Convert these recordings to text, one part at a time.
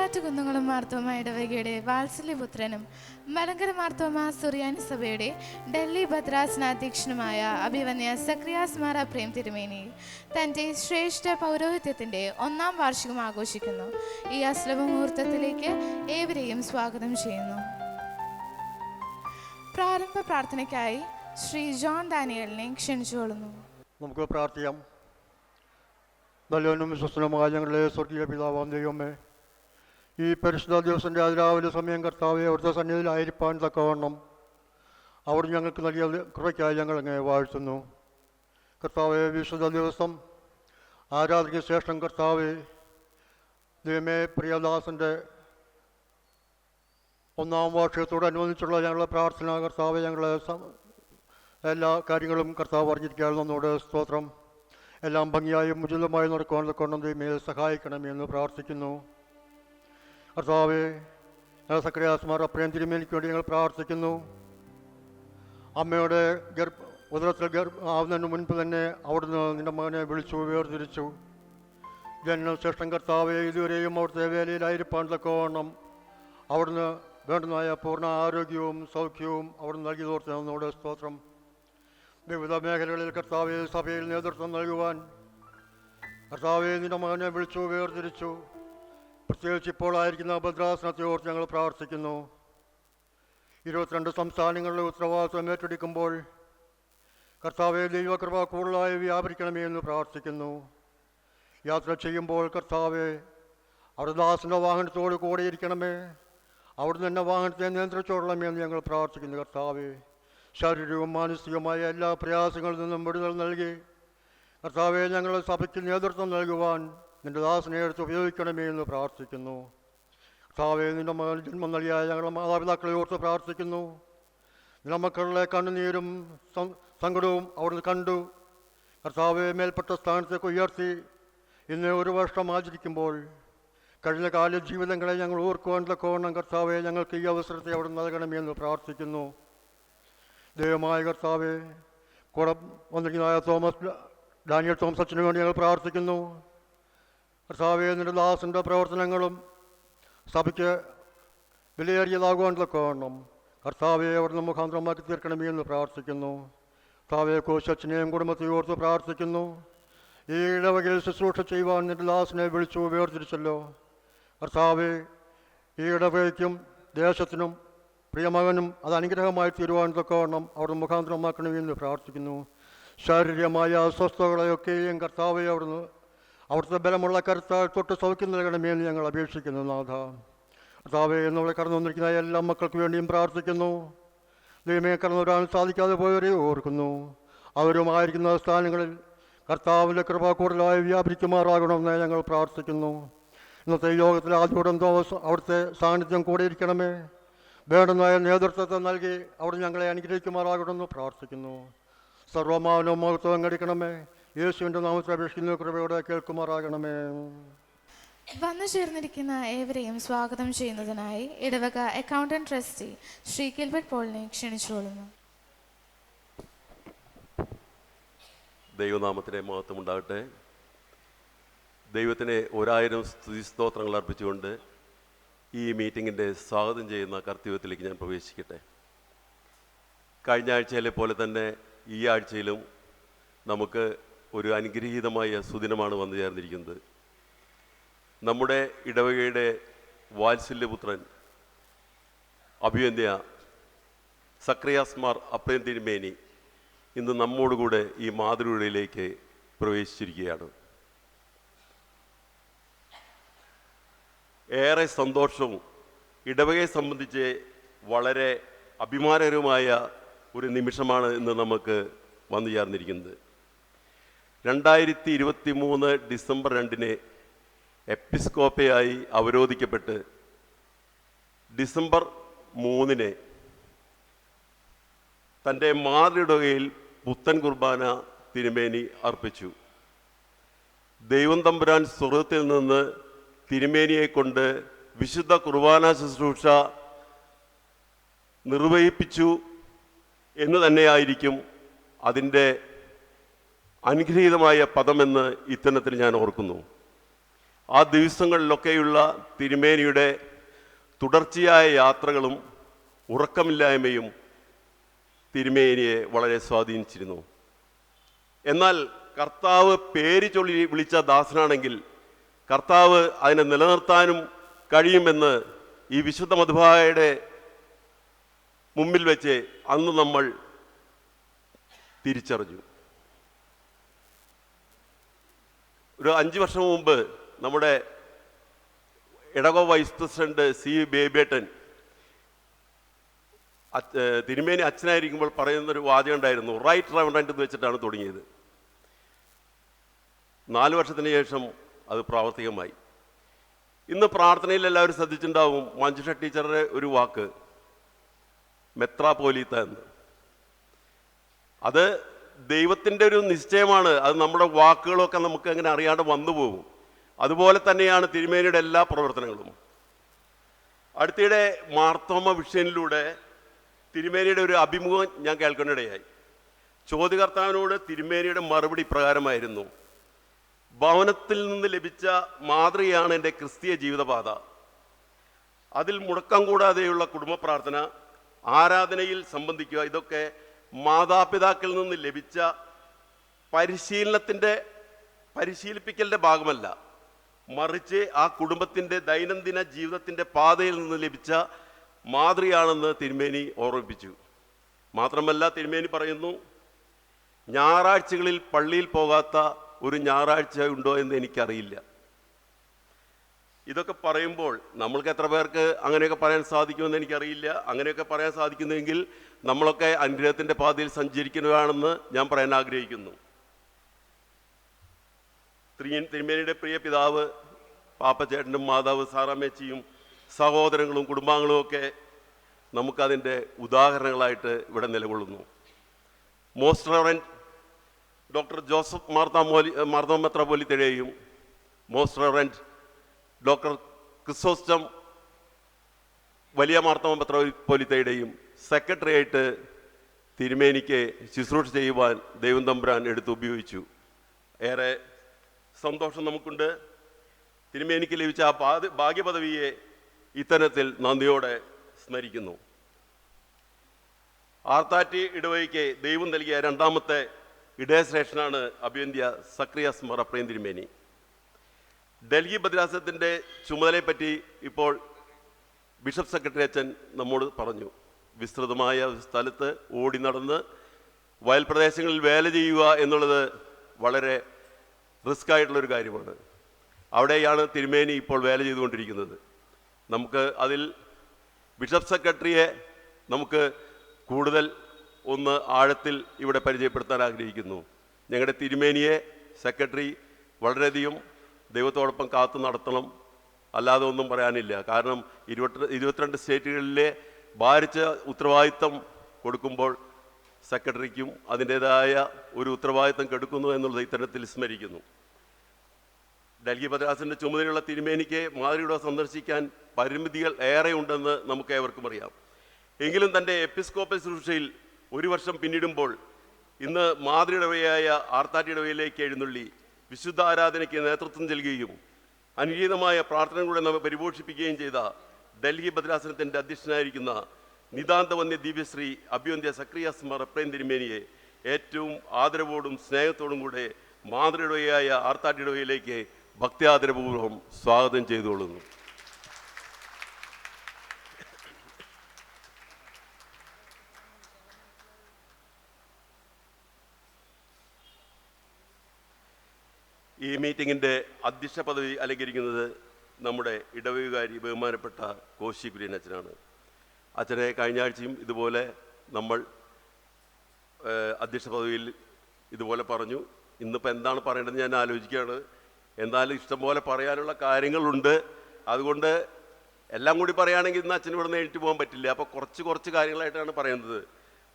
മൂവാറ്റുകുന്നംകുളം മാർത്തോമ ഇടവകയുടെ വാത്സല്യപുത്രനും മലങ്കര മാർത്തോമ സുറിയാനി സഭയുടെ ഡൽഹി ഭദ്രാസന അധ്യക്ഷനുമായ അഭിവന്യ സക്രിയാസ് മാറ പ്രേം തിരുമേനി തൻ്റെ ശ്രേഷ്ഠ പൗരോഹിത്യത്തിൻ്റെ 1-ാം വാർഷികം ആഘോഷിക്കുന്നു. ഈ അശ്ലഭ മുഹൂർത്തത്തിലേക്ക് ഏവരെയും സ്വാഗതം ചെയ്യുന്നു. പ്രാരംഭ പ്രാർത്ഥനയ്ക്കായി ശ്രീ ജോൺ ഡാനിയലിനെ ക്ഷണിച്ചുകൊള്ളുന്നു. നമുക്ക് പ്രാർത്ഥിക്കാം. നല്ലവനും വിശ്വസ്തനുമായ ഞങ്ങളുടെ സ്വർഗീയ പിതാവാം ദൈവമേ, ഈ പരിശുദ്ധ ദിവസത്തിൻ്റെ അതിരാവിലെ സമയം കർത്താവെ അവിടുത്തെ സന്നിധിയിലായിരിക്കാൻ തക്കവണ്ണം അവർ ഞങ്ങൾക്ക് നൽകിയ കൃപയ്ക്കായി ഞങ്ങൾ അങ്ങനെ വാഴ്ത്തുന്നു. കർത്താവെ, വിശുദ്ധ ദിവസം ആരാധനയ്ക്ക് ശേഷം കർത്താവെ ദൈവമേ പ്രിയദാസൻ്റെ 1-ാം വാർഷികത്തോടനുബന്ധിച്ചുള്ള ഞങ്ങളുടെ പ്രാർത്ഥന കർത്താവെ ഞങ്ങളെ എല്ലാ കാര്യങ്ങളും കർത്താവ് അറിഞ്ഞിരിക്കുകയായിരുന്നു. നമ്മോട് സ്തോത്രം. എല്ലാം ഭംഗിയായും ഉചിതമായും നടക്കുവാനുള്ള കൊണ്ടും ദൈവമേ സഹായിക്കണമെന്ന് പ്രാർത്ഥിക്കുന്നു. കർത്താവെ, ഞങ്ങൾ സക്രിയാസ് മാർ പ്രേം തിരുമേനിക്ക് വേണ്ടി ഞങ്ങൾ പ്രാർത്ഥിക്കുന്നു. അമ്മയുടെ ഉദരത്തിൽ ആവുന്നതിന് മുൻപ് തന്നെ അവിടുന്ന് നിൻ്റെ മകനെ വിളിച്ചു വേർതിരിച്ചു. ജനനശേഷം കർത്താവെ ഇതുവരെയും അവിടുത്തെ വേലയിലായിരിക്കാൻ തക്കവണ്ണം അവിടുന്ന് വേണ്ടുന്നതായ പൂർണ്ണ ആരോഗ്യവും സൗഖ്യവും അവിടുന്ന് നൽകി തോർത്തുന്നതോട് സ്തോത്രം. വിവിധ മേഖലകളിൽ കർത്താവെ സഭയിൽ നേതൃത്വം നൽകുവാൻ കർത്താവെ നിൻ്റെ മകനെ വിളിച്ചു വേർതിരിച്ചു. പ്രത്യേകിച്ച് ഇപ്പോൾ ആയിരിക്കുന്ന ഭദ്രാസനത്തെ ഓർത്ത് ഞങ്ങൾ പ്രാർത്ഥിക്കുന്നു. 22 സംസ്ഥാനങ്ങളിലെ ഉത്തരവാദിത്വം ഏറ്റെടുക്കുമ്പോൾ കർത്താവെ ദൈവകൃപ കൂടുതലായി വ്യാപരിക്കണമേ എന്ന് പ്രാർത്ഥിക്കുന്നു. യാത്ര ചെയ്യുമ്പോൾ കർത്താവെ അവിടെ ദാസൻ്റെ വാഹനത്തോട് കൂടെ ഇരിക്കണമേ. അവിടുന്ന് തന്നെ വാഹനത്തെ നിയന്ത്രിച്ചോളണമേ എന്ന് ഞങ്ങൾ പ്രാർത്ഥിക്കുന്നു. കർത്താവെ, ശാരീരികവും മാനസികവുമായ എല്ലാ പ്രയാസങ്ങളിൽ നിന്നും വിടുതൽ നൽകി കർത്താവെ ഞങ്ങളുടെ സഭയ്ക്ക് നേതൃത്വം നൽകുവാൻ നിൻ്റെ ദാസനെ എടുത്ത് ഉപയോഗിക്കണമേ എന്ന് പ്രാർത്ഥിക്കുന്നു. കർത്താവെ, നിൻ്റെ മകൻ ജന്മം നൽകിയ ഞങ്ങളുടെ മാതാപിതാക്കളെ ഓർത്ത് പ്രാർത്ഥിക്കുന്നു. നിന്റെ മക്കളുടെ കണ്ണുനീരും സങ്കടവും അവിടുന്ന് കണ്ടു. കർത്താവെ, മേൽപ്പെട്ട സ്ഥാനത്തേക്ക് ഉയർത്തി ഇന്ന് 1 വർഷം ആചരിക്കുമ്പോൾ കഴിഞ്ഞ കാല ജീവിതങ്ങളെ ഞങ്ങൾ ഓർക്കുവാൻ തക്കവണ്ണം കർത്താവെ ഞങ്ങൾക്ക് ഈ അവസരത്തെ അവിടെ നൽകണമെന്ന് പ്രാർത്ഥിക്കുന്നു. ദൈവമായ കർത്താവെ, കൂടെ വന്നിരിക്കുന്നതായ ഡാനിയൽ തോമസ് അച്ഛന് വേണ്ടി ഞങ്ങൾ പ്രാർത്ഥിക്കുന്നു. കർത്താവെ, നിന്റെ ദാസൻ്റെ പ്രവർത്തനങ്ങളും സഭയ്ക്ക് വിലയേറിയതാകുവാൻ തക്കവണ്ണം കർത്താവെ അവിടുന്ന് മുഖാന്തരമാക്കി തീർക്കണമേ എന്ന് പ്രാർത്ഥിക്കുന്നു. കർത്താവെ, കോശച്ചനെയും കുടുംബത്തെയും ഓർത്ത് പ്രാർത്ഥിക്കുന്നു. ഈ ഇടവകയിൽ ശുശ്രൂഷ ചെയ്യുവാൻ നിന്റെ ദാസനെ വിളിച്ചു വേർതിരിച്ചല്ലോ. കർത്താവെ, ഈ ഇടവകയ്ക്കും ദേശത്തിനും പ്രിയമകനും അത് അനുഗ്രഹമായി തീരുവാൻ തക്കവണ്ണം അവിടെ മുഖാന്തരമാക്കണമെന്ന് പ്രാർത്ഥിക്കുന്നു. ശാരീരികമായ അസ്വസ്ഥതകളെയൊക്കെയും കർത്താവെ അവിടുന്ന് അവിടുത്തെ ബലമുള്ള കരുത്താൽ തൊട്ട് സൗഖ്യം നൽകണമെന്ന് ഞങ്ങൾ അപേക്ഷിക്കുന്നു. നാഥ കർത്താവെ, നമ്മളെ കടന്നു വന്നിരിക്കുന്ന എല്ലാ മക്കൾക്ക് വേണ്ടിയും പ്രാർത്ഥിക്കുന്നു. ദൈവമേ, കടന്നു വരാൻ സാധിക്കാതെ പോയവരെ ഓർക്കുന്നു. അവരുമായിരിക്കുന്ന സ്ഥാനങ്ങളിൽ കർത്താവിൻ്റെ കൃപ കൂടുതലായി വ്യാപരിക്കുമാറാകണമെന്ന് ഞങ്ങൾ പ്രാർത്ഥിക്കുന്നു. ഇന്നത്തെ യോഗത്തിൽ ആദ്യോടം ദിവസം അവിടുത്തെ സാന്നിധ്യം കൂടെ ഇരിക്കണമേ. വേണ്ടുന്നതായ നേതൃത്വത്തെ നൽകി അവിടെ ഞങ്ങളെ അനുഗ്രഹിക്കുമാറാകണമെന്ന് പ്രാർത്ഥിക്കുന്നു. സർവമാനവും മഹത്വം കടിക്കണമേ. യേശുവിൻ്റെ നാമത്തിൽ അപേക്ഷിക്കുന്ന കൃപയോടെ കേൾക്കുമാറാകണമേ. വന്നു ചേർന്നിരിക്കുന്ന ഏവരെയും സ്വാഗതം ചെയ്യുന്നതിനായി ഇടവക അക്കൗണ്ടന്റ് ട്രസ്റ്റി ശ്രീ കിൽബർട്ട് പോളിനെ ക്ഷണിച്ചുകൊള്ളുന്നു. ദൈവനാമത്തിൻ്റെ മഹത്വം ഉണ്ടാകട്ടെ. ദൈവത്തിന് 1000 സ്തുതിസ്തോത്രങ്ങൾ അർപ്പിച്ചുകൊണ്ട് ഈ മീറ്റിങ്ങിൻ്റെ സ്വാഗതം ചെയ്യുന്ന കർത്തവ്യത്തിലേക്ക് ഞാൻ പ്രവേശിക്കട്ടെ. കഴിഞ്ഞ ആഴ്ചയിലെ പോലെ തന്നെ ഈ ആഴ്ചയിലും നമുക്ക് ഒരു അനുഗ്രഹീതമായ സുദിനമാണ് വന്നു ചേർന്നിരിക്കുന്നത്. നമ്മുടെ ഇടവകയുടെ വാത്സല്യപുത്രൻ അഭിവന്യ സക്രിയാസ് മാർ അപ്രേം തിരുമേനി ഇന്ന് നമ്മോടുകൂടെ ഈ മാതൃകയിലേക്ക് പ്രവേശിച്ചിരിക്കുകയാണ്. ഏറെ സന്തോഷവും ഇടവകയെ സംബന്ധിച്ച് വളരെ അഭിമാനകരമായ ഒരു നിമിഷമാണ് ഇന്ന് നമുക്ക് വന്നു ചേർന്നിരിക്കുന്നത്. 2023 ഡിസംബർ 2 എപ്പിസ്കോപ്പയായി അവരോധിക്കപ്പെട്ട് ഡിസംബർ 3 തൻ്റെ മാതൃഇടവകയിൽ പുത്തൻ കുർബാന തിരുമേനി അർപ്പിച്ചു. ദൈവം തമ്പുരാൻ സ്വർഗ്ഗത്തിൽ നിന്ന് തിരുമേനിയെ കൊണ്ട് വിശുദ്ധ കുർബാന ശുശ്രൂഷ നിർവഹിപ്പിച്ചു എന്ന് തന്നെയായിരിക്കും അതിൻ്റെ അനുഗ്രഹീതമായ പദമെന്ന് ഇത്തരണത്തിൽ ഞാൻ ഓർക്കുന്നു. ആ ദിവസങ്ങളിലൊക്കെയുള്ള തിരുമേനിയുടെ തുടർച്ചയായ യാത്രകളും ഉറക്കമില്ലായ്മയും തിരുമേനിയെ വളരെ സ്വാധീനിച്ചിരുന്നു. എന്നാൽ കർത്താവ് പേര് ചൊല്ലി വിളിച്ച ദാസനാണെങ്കിൽ കർത്താവ് അതിനെ നിലനിർത്താനും കഴിയുമെന്ന് ഈ വിശുദ്ധ മധുബായുടെ മുമ്പിൽ വെച്ച് അന്ന് നമ്മൾ തിരിച്ചറിഞ്ഞു. ഒരു 5 വർഷം മുമ്പ് നമ്മുടെ ഇടവക വൈസ് പ്രസിഡന്റ് സി ബേബേട്ടൻ തിരുമേനി അച്ഛനായിരിക്കുമ്പോൾ പറയുന്നൊരു വാചകം ഉണ്ടായിരുന്നു, റൈറ്റ് റെവറൻഡ് എന്ന് വെച്ചിട്ടാണ് തുടങ്ങിയത്. 4 വർഷത്തിന് ശേഷം അത് പ്രാവർത്തികമായി. ഇന്ന് പ്രാർത്ഥനയിൽ എല്ലാവരും ശ്രദ്ധിച്ചിട്ടുണ്ടാവും മഞ്ജുഷ ടീച്ചറുടെ ഒരു വാക്ക്, മെത്രാപോലീത്ത എന്ന്. അത് ദൈവത്തിൻ്റെ ഒരു നിശ്ചയമാണ്. അത് നമ്മുടെ വാക്കുകളൊക്കെ നമുക്ക് അങ്ങനെ അറിയാണ്ട് വന്നു പോകും. അതുപോലെ തന്നെയാണ് തിരുമേനിയുടെ എല്ലാ പ്രവർത്തനങ്ങളും. അടുത്തിടെ മാർത്തോമ വിഷനിലൂടെ തിരുമേനിയുടെ ഒരു അഭിമുഖം ഞാൻ കേൾക്കാനിടയായി. ചോദ്യകർത്താവിനോട് തിരുമേനിയുടെ മറുപടി പ്രകാരമായിരുന്നു, ഭവനത്തിൽ നിന്ന് ലഭിച്ച മാതൃകയാണ് എൻ്റെ ക്രിസ്തീയ ജീവിതപാത. അതിൽ മുടക്കം കൂടാതെയുള്ള കുടുംബ പ്രാർത്ഥന, ആരാധനയിൽ സംബന്ധിക്കുക, ഇതൊക്കെ മാതാപിതാക്കളിൽ നിന്ന് ലഭിച്ച പരിശീലിപ്പിക്കലിൻ്റെ ഭാഗമല്ല, മറിച്ച് ആ കുടുംബത്തിൻ്റെ ദൈനംദിന ജീവിതത്തിൻ്റെ പാതയിൽ നിന്ന് ലഭിച്ച മാതൃകയാണെന്ന് തിരുമേനി ഓർമ്മിപ്പിച്ചു. മാത്രമല്ല തിരുമേനി പറയുന്നു, ഞായറാഴ്ചകളിൽ പള്ളിയിൽ പോകാത്ത ഒരു ഞായറാഴ്ച ഉണ്ടോ എന്ന് എനിക്കറിയില്ല. ഇതൊക്കെ പറയുമ്പോൾ നമ്മൾക്ക് എത്ര പേർക്ക് അങ്ങനെയൊക്കെ പറയാൻ സാധിക്കുമെന്ന് എനിക്കറിയില്ല. അങ്ങനെയൊക്കെ പറയാൻ സാധിക്കുന്നെങ്കിൽ നമ്മളൊക്കെ അനുഗ്രഹത്തിൻ്റെ പാതയിൽ സഞ്ചരിക്കുന്നതാണെന്ന് ഞാൻ പറയാൻ ആഗ്രഹിക്കുന്നു. തിരുമേനിയുടെ പ്രിയ പിതാവ് പാപ്പച്ചേട്ടനും മാതാവ് സാറാമ്മേച്ചിയും സഹോദരങ്ങളും കുടുംബാംഗങ്ങളും ഒക്കെ നമുക്കതിൻ്റെ ഉദാഹരണങ്ങളായിട്ട് ഇവിടെ നിലകൊള്ളുന്നു. Most reverend doctor Joseph Marthoma മെത്രാപ്പോലീത്തയുടെയും മോസ്റ്റ് റെവറൻഡ് ഡോക്ടർ ക്രിസോസ്റ്റം വലിയ മാർത്തോമ മെത്രാപ്പോലീത്തയുടെയും സെക്രട്ടറി ആയിട്ട് തിരുമേനിക്ക് ശുശ്രൂഷ ചെയ്യുവാൻ ദൈവം തമ്പുരാൻ എടുത്ത് ഉപയോഗിച്ചു. ഏറെ സന്തോഷം നമുക്കുണ്ട്. തിരുമേനിക്ക് ലഭിച്ച ആ ഭാഗ്യപദവിയെ ഇത്തരത്തിൽ നന്ദിയോടെ സ്മരിക്കുന്നു. ആർത്താറ്റി ഇടവകയ്ക്ക് ദൈവം നൽകിയ രണ്ടാമത്തെ ഇടയശ്രേഷ്ഠനാണ് അഭിവന്ദ്യ സക്രിയാസ് മാർ അപ്രേം തിരുമേനി. ഡൽഹി ഭദ്രാസനത്തിൻ്റെ ചുമതലയെപ്പറ്റി ഇപ്പോൾ ബിഷപ്പ് സെക്രട്ടറി അച്ഛൻ നമ്മോട് പറഞ്ഞു. വിസ്തൃതമായ സ്ഥലത്ത് ഓടി നടന്ന് വയൽ പ്രദേശങ്ങളിൽ വേല ചെയ്യുക എന്നുള്ളത് വളരെ റിസ്ക് ആയിട്ടുള്ളൊരു കാര്യമാണ്. അവിടെയാണ് തിരുമേനി ഇപ്പോൾ വേല ചെയ്തുകൊണ്ടിരിക്കുന്നത്. നമുക്ക് അതിൽ ബിഷപ്പ് സെക്രട്ടറിയെ നമുക്ക് കൂടുതൽ ഒന്ന് ആഴത്തിൽ ഇവിടെ പരിചയപ്പെടുത്താൻ ആഗ്രഹിക്കുന്നു. ഞങ്ങളുടെ തിരുമേനിയെ സെക്രട്ടറി വളരെയധികം ദൈവത്തോടൊപ്പം കാത്തു നടത്തണം, അല്ലാതെ ഒന്നും പറയാനില്ല. കാരണം 22 സ്റ്റേറ്റുകളിലെ ഭാരിച്ച ഉത്തരവാദിത്തം കൊടുക്കുമ്പോൾ സെക്രട്ടറിക്കും അതിൻ്റേതായ ഒരു ഉത്തരവാദിത്തം കെടുക്കുന്നു എന്നുള്ളത് ഇത്തരത്തിൽ സ്മരിക്കുന്നു. ഡൽഹി ഭദ്രാസനത്തിൻ്റെ ചുമതലയുള്ള തിരുമേനിക്ക് മാതൃയുടെ സന്ദർശിക്കാൻ പരിമിതികൾ ഏറെ ഉണ്ടെന്ന് നമുക്ക് ഏവർക്കും അറിയാം. എങ്കിലും തൻ്റെ എപ്പിസ്കോപ്പൽ ശുശ്രൂഷയിൽ 1 വർഷം പിന്നിടുമ്പോൾ ഇന്ന് മാതൃയിടവയായ ആർത്താറ്റിയിടവയിലേക്ക് എഴുന്നള്ളി വിശുദ്ധ ആരാധനയ്ക്ക് നേതൃത്വം നൽകുകയും അനുചിതമായ പ്രാർത്ഥനകളുടെ നമ്മെ പരിപോഷിപ്പിക്കുകയും ചെയ്ത ഡൽഹി ഭദ്രാസനത്തിൻ്റെ അധ്യക്ഷനായിരിക്കുന്ന നിതാന്തവന്യ ദിവ്യശ്രീ അഭിവന്ദ്യ സക്രിയാസ് മാർ അപ്രേം തിരുമേനിയെ ഏറ്റവും ആദരവോടും സ്നേഹത്തോടും കൂടെ മാതൃയിടവയായ ആർത്താറ്റിയിടവയിലേക്ക് ഭക്തിയാദരപൂർവ്വം സ്വാഗതം ചെയ്തുകൊള്ളുന്നു. ഈ മീറ്റിങ്ങിൻ്റെ അധ്യക്ഷ പദവി അലങ്കരിക്കുന്നത് നമ്മുടെ ഇടവകാരി ബഹുമാനപ്പെട്ട കോശി കുര്യൻ അച്ഛനാണ്. അച്ഛനെ കഴിഞ്ഞ ആഴ്ചയും ഇതുപോലെ നമ്മൾ അധ്യക്ഷ പദവിയിൽ ഇതുപോലെ പറഞ്ഞു. ഇന്നിപ്പോൾ എന്താണ് പറയേണ്ടതെന്ന് ഞാൻ ആലോചിക്കുകയാണ്. എന്നാലും ഇഷ്ടംപോലെ പറയാനുള്ള കാര്യങ്ങളുണ്ട്. അതുകൊണ്ട് എല്ലാം കൂടി പറയുകയാണെങ്കിൽ ഇന്ന് അച്ഛന് ഇവിടെ നിന്ന് എഴുതി പോകാൻ പറ്റില്ല. അപ്പോൾ കുറച്ച് കാര്യങ്ങളായിട്ടാണ് പറയുന്നത്.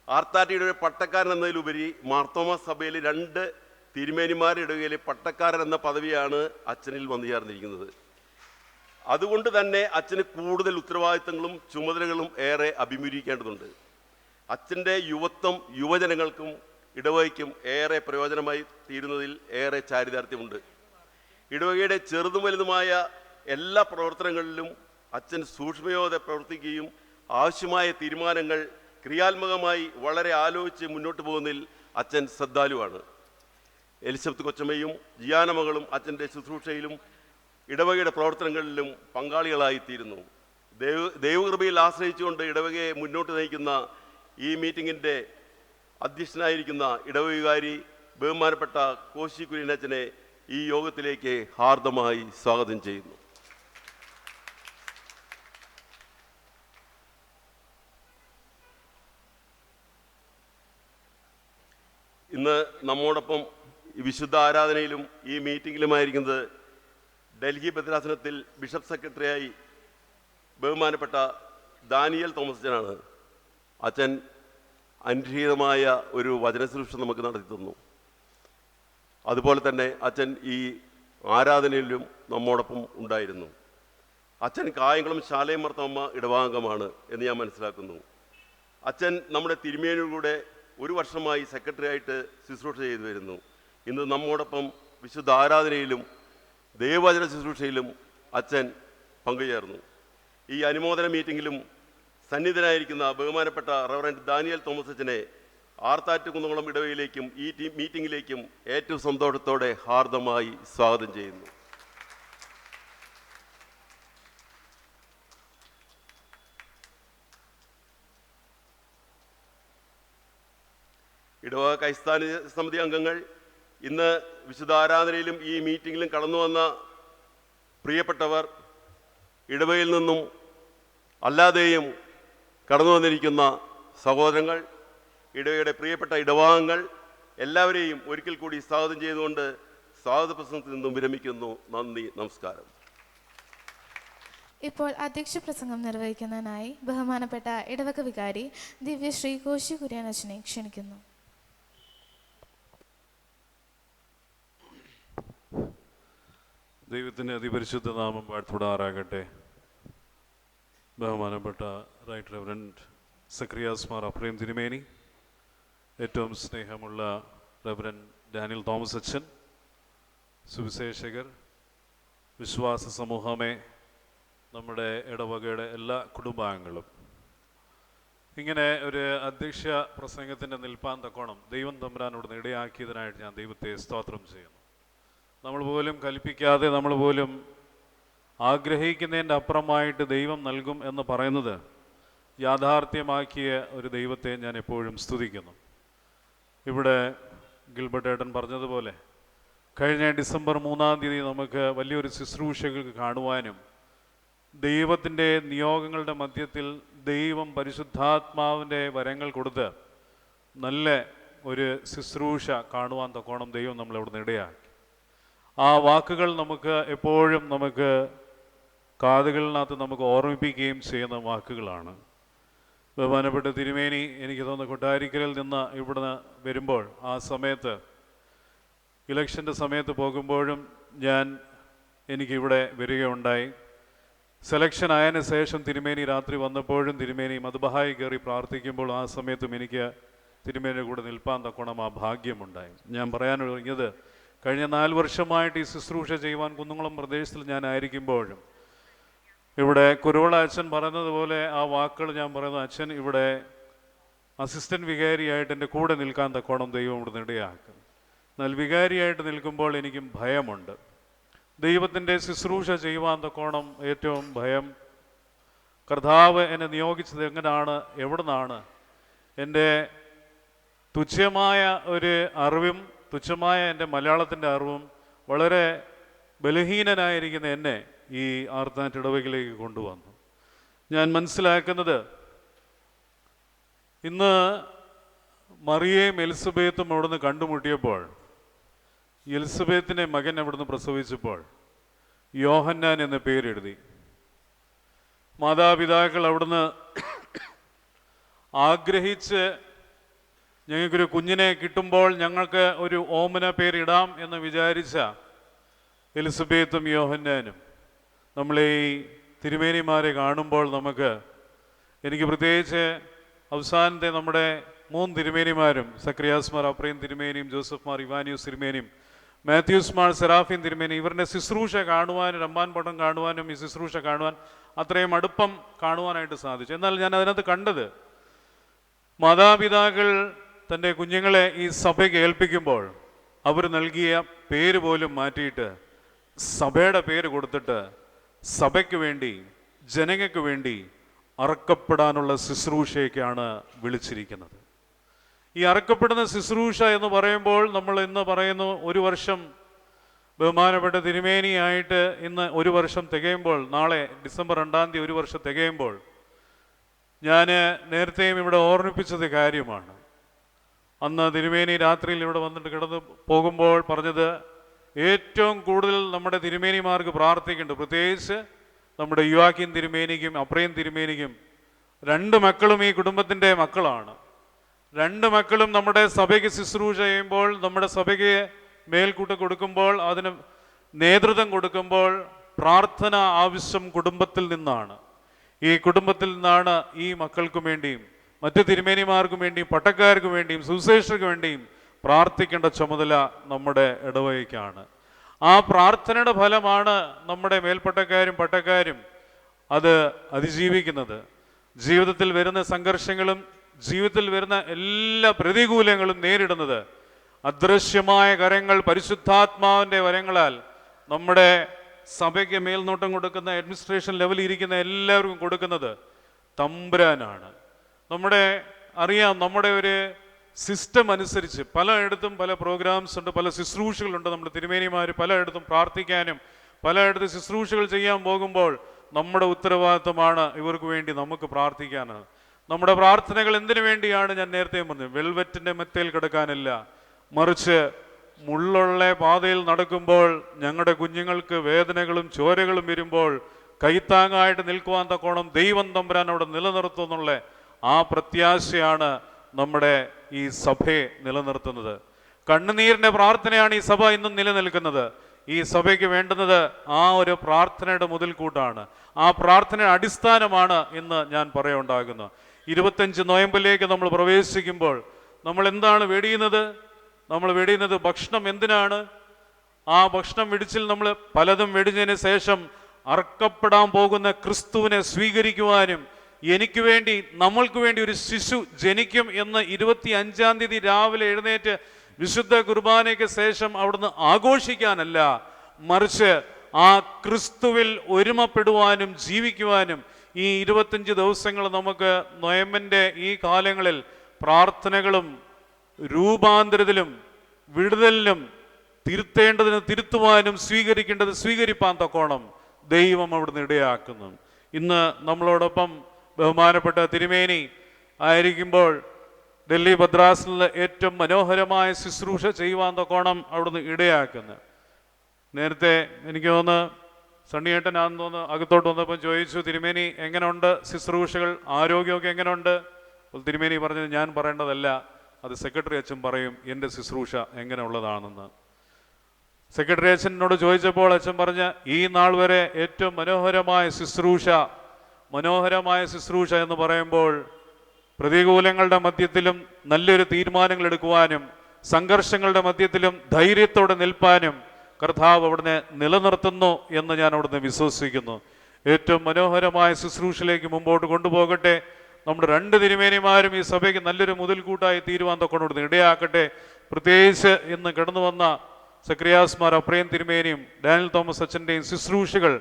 ആർത്താറ്റിയുടെ ഒരു പട്ടക്കാരൻ എന്നതിലുപരി മാർത്തോമ സഭയിൽ 2 തിരുമേനിമാരുടെ ഇടയിൽ പട്ടക്കാരൻ എന്ന പദവിയാണ് അച്ഛനിൽ വന്നു ചേർന്നിരിക്കുന്നത്. അതുകൊണ്ട് തന്നെ അച്ഛന് കൂടുതൽ ഉത്തരവാദിത്തങ്ങളും ചുമതലകളും ഏറെ അഭിമുഖീകരിക്കേണ്ടതുണ്ട്. അച്ഛൻ്റെ യുവത്വം യുവജനങ്ങൾക്കും ഇടവകയ്ക്കും ഏറെ പ്രയോജനമായി തീരുന്നതിൽ ഏറെ ചാരിതാർത്ഥ്യമുണ്ട്. ഇടവകയുടെ ചെറുതും വലുതുമായ എല്ലാ പ്രവർത്തനങ്ങളിലും അച്ഛൻ സൂക്ഷ്മയോടെ പ്രവർത്തിക്കുകയും ആവശ്യമായ തീരുമാനങ്ങൾ ക്രിയാത്മകമായി വളരെ ആലോചിച്ച് മുന്നോട്ട് പോകുന്നതിൽ അച്ഛൻ ശ്രദ്ധാലുവാണ്. എലിസബത്ത് കൊച്ചമ്മയും ജിയാന മകളും അച്ഛൻ്റെ ശുശ്രൂഷയിലും ഇടവകയുടെ പ്രവർത്തനങ്ങളിലും പങ്കാളികളായിത്തീരുന്നു. ദൈവകൃപയിൽ ആശ്രയിച്ചുകൊണ്ട് ഇടവകയെ മുന്നോട്ട് നയിക്കുന്ന ഈ മീറ്റിങ്ങിൻ്റെ അധ്യക്ഷനായിരിക്കുന്ന ഇടവകാരി ബഹുമാനപ്പെട്ട കോശി കുര്യനച്ഛനെ ഈ യോഗത്തിലേക്ക് ഹാർദമായി സ്വാഗതം ചെയ്യുന്നു. ഇന്ന് നമ്മോടൊപ്പം വിശുദ്ധ ആരാധനയിലും ഈ മീറ്റിങ്ങിലുമായിരിക്കുന്നത് ഡൽഹി ഭദ്രാസനത്തിൽ ബിഷപ്പ് സെക്രട്ടറിയായി ബഹുമാനപ്പെട്ട ദാനിയൽ തോമസ് അച്ഛനാണ്. അച്ഛൻ അനുഗ്രഹീതമായ ഒരു വചനശുശ്രൂഷ നമുക്ക് നടത്തി തന്നു. അതുപോലെ തന്നെ അച്ഛൻ ഈ ആരാധനയിലും നമ്മോടൊപ്പം ഉണ്ടായിരുന്നു. അച്ഛൻ കായംകുളം ശാലയം മർത്തമ്മ ഇടവാംഗമാണ് എന്ന് ഞാൻ മനസ്സിലാക്കുന്നു. അച്ഛൻ നമ്മുടെ തിരുമേനിയുടെ ഒരു വർഷമായി സെക്രട്ടറി ആയിട്ട് ശുശ്രൂഷ ചെയ്തു വരുന്നു. ഇന്ന് നമ്മോടൊപ്പം വിശുദ്ധ ആരാധനയിലും ദൈവവചന ശുശ്രൂഷയിലും അച്ഛൻ പങ്കുചേർന്നു. ഈ അനുമോദന മീറ്റിങ്ങിലും സന്നിധനായിരിക്കുന്ന ബഹുമാനപ്പെട്ട റവറൻഡ് ദാനിയൽ തോമസ് അച്ഛനെ ആർത്താറ്റ് കുന്നംകുളം ഇടവയിലേക്കും ഈ മീറ്റിങ്ങിലേക്കും ഏറ്റവും സന്തോഷത്തോടെ ഹാർദമായി സ്വാഗതം ചെയ്യുന്നു. ഇടവക ക്രൈസ്തവ സമിതി അംഗങ്ങൾ, ഇന്ന് വിശുദ്ധ ആരാധനയിലും ഈ മീറ്റിങ്ങിലും കടന്നു വന്ന പ്രിയപ്പെട്ടവർ, ഇടവകയിൽ നിന്നും അല്ലാതെയും കടന്നു വന്നിരിക്കുന്ന സഹോദരങ്ങൾ, ഇടവകയുടെ പ്രിയപ്പെട്ട ഇടവാംഗങ്ങൾ എല്ലാവരെയും ഒരിക്കൽ കൂടി സ്വാഗതം ചെയ്തുകൊണ്ട് സ്വാഗത പ്രസംഗത്തിൽ നിന്നും വിരമിക്കുന്നു. നന്ദി, നമസ്കാരം. ഇപ്പോൾ അധ്യക്ഷ പ്രസംഗം നിർവഹിക്കുന്നതിനായി ബഹുമാനപ്പെട്ട ഇടവക വികാരി ദിവ്യശ്രീ കോശി കുര്യനച്ഛനെ ക്ഷണിക്കുന്നു. ദൈവത്തിൻ്റെ അതിപരിശുദ്ധ നാമം വാഴ്ത്തപ്പെടാറാകട്ടെ. ബഹുമാനപ്പെട്ട റൈറ്റ് റെവറൻഡ് സക്രിയാസ് മാർ അപ്രേം തിരുമേനി, ഏറ്റവും സ്നേഹമുള്ള റെവറൻഡ് ഡാനിയൽ തോമസ് അച്ഛൻ, സുവിശേഷകർ, വിശ്വാസ സമൂഹമേ, നമ്മുടെ ഇടവകയുടെ എല്ലാ കുടുംബാംഗങ്ങളും, ഇങ്ങനെ ഒരു അധ്യക്ഷ പ്രസംഗത്തിൻ്റെ നിൽപ്പാൻ തക്കോണം ദൈവം തമ്പുരാനോട് ഇടയാക്കിയതിനായിട്ട് ഞാൻ ദൈവത്തെ സ്തോത്രം ചെയ്യുന്നു. നമ്മൾ പോലും കൽപ്പിക്കാതെ, നമ്മൾ പോലും ആഗ്രഹിക്കുന്നതിൻ്റെ അപ്പുറമായിട്ട് ദൈവം നൽകും എന്ന് പറയുന്നത് യാഥാർത്ഥ്യമാക്കിയ ഒരു ദൈവത്തെ ഞാൻ എപ്പോഴും സ്തുതിക്കുന്നു. ഇവിടെ ഗിൽബർട്ട് ഏട്ടൻ പറഞ്ഞതുപോലെ കഴിഞ്ഞ ഡിസംബർ 3-ാം തീയതി നമുക്ക് വലിയൊരു ശുശ്രൂഷകൾക്ക് കാണുവാനും ദൈവത്തിൻ്റെ നിയോഗങ്ങളുടെ മധ്യത്തിൽ ദൈവം പരിശുദ്ധാത്മാവിൻ്റെ വരങ്ങൾ കൊടുത്ത് നല്ല ഒരു ശുശ്രൂഷ കാണുവാൻ തക്കോണം ദൈവം നമ്മളവിടെ ഇടയാക്കി. ആ വാക്കുകൾ നമുക്ക് എപ്പോഴും നമുക്ക് കാതുകളിനകത്ത് നമുക്ക് ഓർമ്മിപ്പിക്കുകയും ചെയ്യുന്ന വാക്കുകളാണ്. ബഹുമാനപ്പെട്ട തിരുമേനി, എനിക്ക് തോന്നുന്നു കൊട്ടാരിക്കലിൽ നിന്ന് ഇവിടുന്ന് വരുമ്പോൾ ആ സമയത്ത് ഇലക്ഷൻ്റെ സമയത്ത് പോകുമ്പോഴും എനിക്കിവിടെ വരികയുണ്ടായി. സെലക്ഷൻ ആയതിനു ശേഷം തിരുമേനി രാത്രി വന്നപ്പോഴും തിരുമേനി മദ്ബഹായി കയറി പ്രാർത്ഥിക്കുമ്പോൾ ആ സമയത്തും എനിക്ക് തിരുമേനിയുടെ കൂടെ നിൽപ്പാൻ തക്കോണം ആ ഭാഗ്യമുണ്ടായി. ഞാൻ പറയാനൊരുങ്ങിയത്, കഴിഞ്ഞ 4 വർഷമായിട്ട് ഈ ശുശ്രൂഷ ചെയ്യുവാൻ കുന്നംകുളം പ്രദേശത്തിൽ ഞാനായിരിക്കുമ്പോഴും ഇവിടെ കുരുവള അച്ഛൻ പറയുന്നത് പോലെ ആ വാക്കുകൾ ഞാൻ പറയുന്നു. അച്ഛൻ ഇവിടെ അസിസ്റ്റൻറ്റ് വികാരിയായിട്ട് എൻ്റെ കൂടെ നിൽക്കാൻ തക്കോണം ദൈവം ഇവിടെ ഇടയാക്കും. എന്നാൽ വികാരിയായിട്ട് നിൽക്കുമ്പോൾ എനിക്കും ഭയമുണ്ട്. ദൈവത്തിൻ്റെ ശുശ്രൂഷ ചെയ്യുവാൻ തക്കോണം ഏറ്റവും ഭയം. കർത്താവ് എന്നെ നിയോഗിച്ചത് എങ്ങനെയാണ്, എവിടെ നിന്നാണ്? എൻ്റെ തുച്ഛമായ ഒരു അറിവും തുച്ഛമായ എൻ്റെ മലയാളത്തിൻ്റെ അറിവും വളരെ ബലഹീനനായിരിക്കുന്ന എന്നെ ഈ ആർത്താറ്റ് ഇടവകയിലേക്ക് കൊണ്ടുവന്നു. ഞാൻ മനസ്സിലാക്കുന്നത്, ഇന്ന് മറിയയും എലിസബത്തും അവിടുന്ന് കണ്ടുമുട്ടിയപ്പോൾ, എലിസബത്തിൻ്റെ മകൻ അവിടുന്ന് പ്രസവിച്ചപ്പോൾ യോഹന്നാൻ എന്ന പേരെഴുതി. മാതാപിതാക്കൾ അവിടുന്ന് ആഗ്രഹിച്ച് ഞങ്ങൾക്കൊരു കുഞ്ഞിനെ കിട്ടുമ്പോൾ ഞങ്ങൾക്ക് ഒരു ഓമന പേരിടാം എന്ന് വിചാരിച്ച എലിസബത്തും യോഹന്നാനും നമ്മളെ ഈ തിരുമേനിമാരെ കാണുമ്പോൾ എനിക്ക് പ്രത്യേകിച്ച് അവസാനത്തെ നമ്മുടെ 3 തിരുമേനിമാരും, സക്രിയാസ് മാർ അപ്രേം തിരുമേനിയും ജോസഫ് മാർ ഇവാനിയൂസ് തിരുമേനിയും മാത്യൂസ് മാർ സെറാഫിൻ തിരുമേനി, ഇവരുടെ ശുശ്രൂഷ കാണുവാനും റമ്പാൻ പടം കാണുവാനും ഈ ശുശ്രൂഷ കാണുവാൻ അത്രയും അടുപ്പം കാണുവാനായിട്ട് സാധിച്ചു. എന്നാൽ ഞാൻ അതിനകത്ത് കണ്ടത്, മാതാപിതാക്കൾ തൻ്റെ കുഞ്ഞുങ്ങളെ ഈ സഭയ്ക്ക് ഏൽപ്പിക്കുമ്പോൾ അവർ നൽകിയ പേര് പോലും മാറ്റിയിട്ട് സഭയുടെ പേര് കൊടുത്തിട്ട് സഭയ്ക്ക് വേണ്ടി, ജനങ്ങൾക്ക് വേണ്ടി അറക്കപ്പെടാനുള്ള ശുശ്രൂഷയൊക്കെയാണ് വിളിച്ചിരിക്കുന്നത്. ഈ അറക്കപ്പെടുന്ന ശുശ്രൂഷ എന്ന് പറയുമ്പോൾ നമ്മൾ ഇന്ന് പറയുന്നു, ഒരു വർഷം ബഹുമാനപ്പെട്ട തിരുമേനിയായിട്ട് ഇന്ന് ഒരു വർഷം തികയുമ്പോൾ, നാളെ ഡിസംബർ 2-ാം തീയതി ഒരു വർഷം തികയുമ്പോൾ, ഞാൻ നേരത്തെയും ഇവിടെ ഓർമ്മിപ്പിച്ചത് കാര്യമാണ്. അന്ന് തിരുമേനി രാത്രിയിൽ ഇവിടെ വന്നിട്ട് കിടന്ന് പോകുമ്പോൾ പറഞ്ഞത്, ഏറ്റവും കൂടുതൽ നമ്മുടെ തിരുമേനിമാർക്ക് പ്രാർത്ഥിക്കുന്നുണ്ട്, പ്രത്യേകിച്ച് നമ്മുടെ യുവാക്കിൻ തിരുമേനിക്കും അപ്രയം തിരുമേനിക്കും. 2 മക്കളും ഈ കുടുംബത്തിൻ്റെ മക്കളാണ്. 2 മക്കളും നമ്മുടെ സഭയ്ക്ക് ശുശ്രൂഷ ചെയ്യുമ്പോൾ, നമ്മുടെ സഭയ്ക്ക് മേൽക്കൂട്ട് കൊടുക്കുമ്പോൾ, അതിന് നേതൃത്വം കൊടുക്കുമ്പോൾ പ്രാർത്ഥന ആവശ്യം കുടുംബത്തിൽ നിന്നാണ്. ഈ കുടുംബത്തിൽ നിന്നാണ് ഈ മക്കൾക്കും വേണ്ടിയും മറ്റ് തിരുമേനിമാർക്കും വേണ്ടിയും പട്ടക്കാർക്കും വേണ്ടിയും സുവിശേഷർക്ക് വേണ്ടിയും പ്രാർത്ഥിക്കേണ്ട ചുമതല നമ്മുടെ ഇടവകയ്ക്കാണ്. ആ പ്രാർത്ഥനയുടെ ഫലമാണ് നമ്മുടെ മേൽപ്പട്ടക്കാരും പട്ടക്കാരും അത് അതിജീവിക്കുന്നത്. ജീവിതത്തിൽ വരുന്ന സംഘർഷങ്ങളും ജീവിതത്തിൽ വരുന്ന എല്ലാ പ്രതികൂലങ്ങളും നേരിടുന്നത് അദൃശ്യമായ കരങ്ങൾ, പരിശുദ്ധാത്മാവിൻ്റെ വരങ്ങളാൽ നമ്മുടെ സഭയ്ക്ക് മേൽനോട്ടം കൊടുക്കുന്ന, അഡ്മിനിസ്ട്രേഷൻ ലെവലിൽ ഇരിക്കുന്ന എല്ലാവർക്കും കൊടുക്കുന്നത് തമ്പുരാനാണ്. നമ്മുടെ ഒരു സിസ്റ്റം അനുസരിച്ച് പലയിടത്തും പല പ്രോഗ്രാംസ് ഉണ്ട്, പല ശുശ്രൂഷകളുണ്ട്. നമ്മുടെ തിരുമേനിമാർ പലയിടത്തും പ്രാർത്ഥിക്കാനും പലയിടത്തും ശുശ്രൂഷകൾ ചെയ്യാൻ പോകുമ്പോൾ നമ്മുടെ ഉത്തരവാദിത്വമാണ് ഇവർക്ക് വേണ്ടി നമുക്ക് പ്രാർത്ഥിക്കാനാണ്. നമ്മുടെ പ്രാർത്ഥനകൾ എന്തിനു വേണ്ടിയാണ്? ഞാൻ നേരത്തെ പറഞ്ഞു, വെൽവെറ്റിൻ്റെ മെത്തയിൽ കിടക്കാനല്ല, മറിച്ച് മുള്ളുള്ള പാതയിൽ നടക്കുമ്പോൾ ഞങ്ങളുടെ കുഞ്ഞുങ്ങൾക്ക് വേദനകളും ചോരകളും വരുമ്പോൾ കൈത്താങ്ങായിട്ട് നിൽക്കുവാൻ തക്കോണം ദൈവം തമ്പുരാൻ അവിടെ നിലനിർത്തുന്നുള്ള ആ പ്രത്യാശയാണ് നമ്മുടെ ഈ സഭയെ നിലനിർത്തുന്നത്. കണ്ണുനീരിൻ്റെ പ്രാർത്ഥനയാണ് ഈ സഭ ഇന്നും നിലനിൽക്കുന്നത്. ഈ സഭയ്ക്ക് വേണ്ടുന്നത് ആ ഒരു പ്രാർത്ഥനയുടെ മുതൽക്കൂട്ടാണ്. ആ പ്രാർത്ഥനയുടെ അടിസ്ഥാനമാണ് ഇന്ന് ഞാൻ പറയുണ്ടാകുന്നത്. 25 നോയമ്പിലേക്ക് നമ്മൾ പ്രവേശിക്കുമ്പോൾ നമ്മൾ എന്താണ് വെടിയുന്നത്? നമ്മൾ വെടിയുന്നത് ഭക്ഷണം. എന്തിനാണ്? ആ ഭക്ഷണം വെടിച്ചിൽ നമ്മൾ പലതും വെടിഞ്ഞതിന് ശേഷം അറക്കപ്പെടാൻ പോകുന്ന ക്രിസ്തുവിനെ സ്വീകരിക്കുവാനും, എനിക്ക് വേണ്ടി നമ്മൾക്ക് വേണ്ടി ഒരു ശിശു ജനിക്കും എന്ന് 25-ാം തീയതി രാവിലെ എഴുന്നേറ്റ് വിശുദ്ധ കുർബാനയ്ക്ക് ശേഷം അവിടുന്ന് ആഘോഷിക്കാനല്ല, മറിച്ച് ആ ക്രിസ്തുവിൽ ഒരുമപ്പെടുവാനും ജീവിക്കുവാനും ഈ 25 ദിവസങ്ങൾ നമുക്ക് നൊയമ്പിൻ്റെ ഈ കാലങ്ങളിൽ പ്രാർത്ഥനകളും രൂപാന്തരത്തിലും വിടുതലിനും തിരുത്തേണ്ടതിന് തിരുത്തുവാനും സ്വീകരിക്കേണ്ടത് സ്വീകരിപ്പാൻ തക്കോണം ദൈവം അവിടുന്ന് ഇടയാക്കുന്നു. ഇന്ന് നമ്മളോടൊപ്പം ബഹുമാനപ്പെട്ട തിരുമേനി ആയിരിക്കുമ്പോൾ ഡൽഹി ഭദ്രാസിൽ ഏറ്റവും മനോഹരമായ ശുശ്രൂഷ ചെയ്യുവാൻ തക്കോണം അവിടുന്ന് ഇടയാക്കുന്നു. നേരത്തെ എനിക്ക് തോന്നുന്നു സണ്ണിയേട്ടനാണെന്ന് തോന്നുന്നു അകത്തോട്ട് വന്നപ്പോൾ ചോദിച്ചു, തിരുമേനി എങ്ങനെയുണ്ട് ശുശ്രൂഷകൾ, ആരോഗ്യമൊക്കെ എങ്ങനെയുണ്ട്? അപ്പോൾ തിരുമേനി പറഞ്ഞത് ഞാൻ പറയേണ്ടതല്ല, അത് സെക്രട്ടറി അച്ഛൻ പറയും എൻ്റെ ശുശ്രൂഷ എങ്ങനെയുള്ളതാണെന്ന്. സെക്രട്ടറി അച്ഛനോട് ചോദിച്ചപ്പോൾ അച്ഛൻ പറഞ്ഞ ഈ നാൾ വരെ ഏറ്റവും മനോഹരമായ ശുശ്രൂഷ എന്ന് പറയുമ്പോൾ പ്രതികൂലങ്ങളുടെ മധ്യത്തിലും നല്ലൊരു തീരുമാനങ്ങൾ എടുക്കുവാനും സംഘർഷങ്ങളുടെ മധ്യത്തിലും ധൈര്യത്തോടെ നിൽപ്പാനും കർത്താവ് അവിടുന്ന് നിലനിർത്തുന്നു എന്ന് ഞാൻ അവിടുന്ന് വിശ്വസിക്കുന്നു. ഏറ്റവും മനോഹരമായ ശുശ്രൂഷയിലേക്ക് മുമ്പോട്ട് കൊണ്ടുപോകട്ടെ. നമ്മുടെ 2 തിരുമേനിമാരും ഈ സഭയ്ക്ക് നല്ലൊരു മുതൽക്കൂട്ടായി തീരുവാൻ തൊക്കൊണ്ടു ഇടയാക്കട്ടെ. പ്രത്യേകിച്ച് ഇന്ന് കടന്നു വന്ന സക്രിയാസ് മാർ അപ്രയം തിരുമേനിയും ഡാനിയൽ തോമസ് അച്ഛൻ്റെയും ശുശ്രൂഷകൾ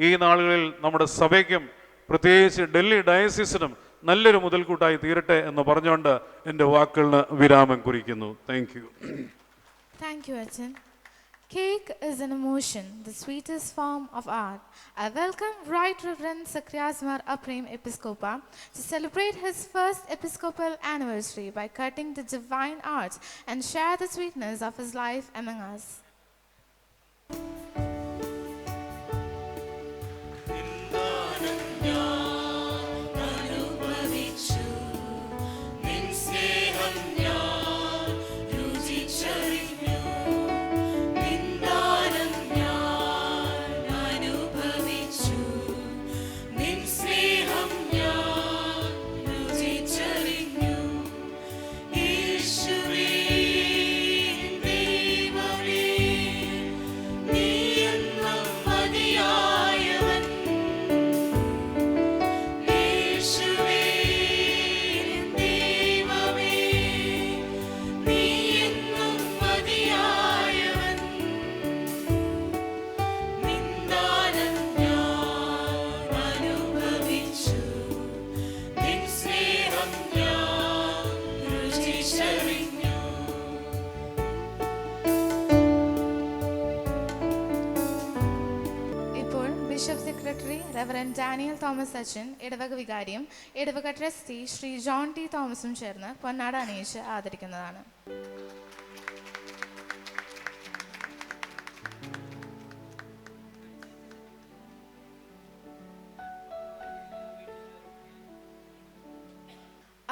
ഈ നാളുകളിൽ നമ്മുടെ സഭയ്ക്കും പ്രത്യേകിച്ച് ഡൽഹി ഡയസിസിനും നല്ലൊരു മുതൽക്കൂട്ടായി തീരട്ടെ എന്ന് പറഞ്ഞുകൊണ്ട് എൻ്റെ വാക്കുകളിന് വിരാമം കുറിക്കുന്നു. Thank you. Thank you, Achan. Cake is an emotion, the sweetest form of art. I welcome Right Reverend Zacharias Mar Aprim Episcopa to celebrate his first episcopal anniversary by cutting the divine arts and share the sweetness of his life among us. യേശുവേ ദൈവമേ secretary reverend Daniel Thomas അച്ഛൻ, ഇടവക വികാരിയും ഇടവക trustee Shri John T തോമസും ചേർന്ന് പൊന്നാട അണിയിച്ച് ആദരിക്കുന്നതാണ്.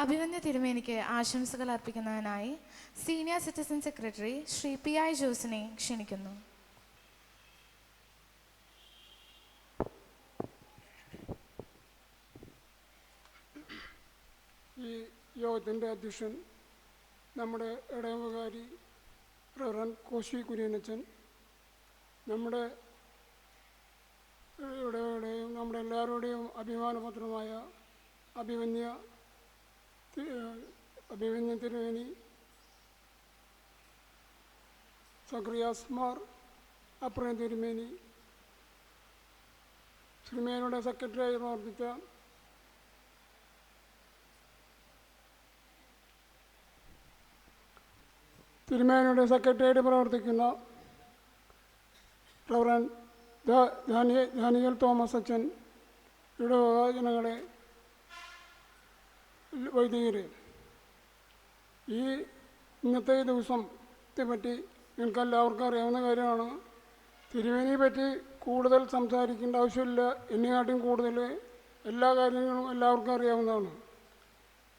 അഭിവന്യ തിരുമേനിക്ക് ആശംസകൾ അർപ്പിക്കുന്നതിനായി senior citizen secretary Shri PI ജോസിനെ ക്ഷണിക്കുന്നു. ഈ യോഗത്തിൻ്റെ അധ്യക്ഷൻ നമ്മുടെ ഇടവകാരി റവറൻ കോശി കുര്യനച്ചൻ, നമ്മുടെ ഇടവയുടെയും നമ്മുടെ എല്ലാവരുടെയും അഭിമാനപത്രമായ അഭിവന്യ തിരുമേനി സക്രിയാസ് മാർ അപ്രയം തിരുമേനി, തിരുമേനിയുടെ സെക്രട്ടറിയായി പ്രവർത്തിച്ച തിരുമേനിയുടെ സെക്രട്ടറിയായിട്ട് പ്രവർത്തിക്കുന്ന റവറൻ ഡാനിയൽ തോമസ് അച്ഛൻ, ഇടവക ജനങ്ങളെ, വൈദികരെ, ഈ ഇന്നത്തെ ദിവസത്തെ പറ്റി നിങ്ങൾക്കെല്ലാവർക്കും അറിയാവുന്ന കാര്യമാണ്. തിരുമേനിയെ പറ്റി കൂടുതൽ സംസാരിക്കേണ്ട ആവശ്യമില്ല. എന്നെക്കാട്ടും കൂടുതൽ എല്ലാ കാര്യങ്ങളും എല്ലാവർക്കും അറിയാവുന്നതാണ്.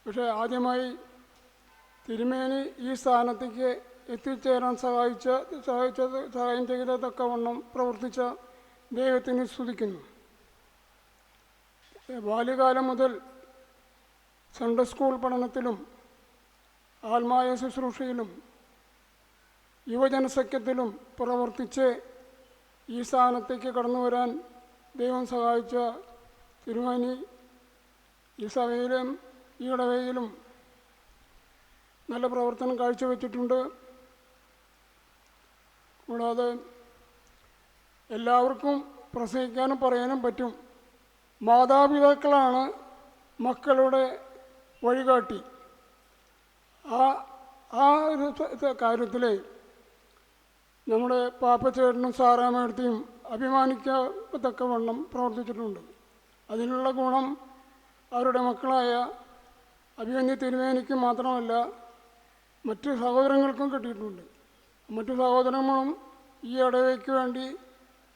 പക്ഷേ ആദ്യമായി തിരുമേനി ഈ സ്ഥാനത്തേക്ക് എത്തിച്ചേരാൻ സഹായം ചെയ്ത തക്കവണ്ണം പ്രവർത്തിച്ച ദൈവത്തിന് സ്തുതിക്കുന്നു. ബാല്യകാലം മുതൽ സൺഡേ സ്കൂൾ പഠനത്തിലും ആത്മായ ശുശ്രൂഷയിലും യുവജനസഖ്യത്തിലും പ്രവർത്തിച്ച് ഈ സ്ഥാനത്തേക്ക് കടന്നു വരാൻ ദൈവം സഹായിച്ച തിരുമേനി ഈ സഭയിലും ഈ ഇടവകയിലും നല്ല പ്രവർത്തനം കാഴ്ചവെച്ചിട്ടുണ്ട്. കൂടാതെ എല്ലാവർക്കും പ്രസംഗിക്കാനും പറയാനും പറ്റും. മാതാപിതാക്കളാണ് മക്കളുടെ വഴികാട്ടി. ആ ഒരു കാര്യത്തിൽ നമ്മുടെ പാപ്പച്ചേട്ടനും സാറാമേടത്തെയും അഭിമാനിക്കത്തക്കവണ്ണം പ്രവർത്തിച്ചിട്ടുണ്ട്. അതിനുള്ള ഗുണം അവരുടെ മക്കളായ അഭിവന്യ തിരുമേനിക്ക് മാത്രമല്ല മറ്റു സഹോദരങ്ങൾക്കും കിട്ടിയിട്ടുണ്ട്. മറ്റു സഹോദരങ്ങളും ഈ ഇടവയ്ക്ക് വേണ്ടി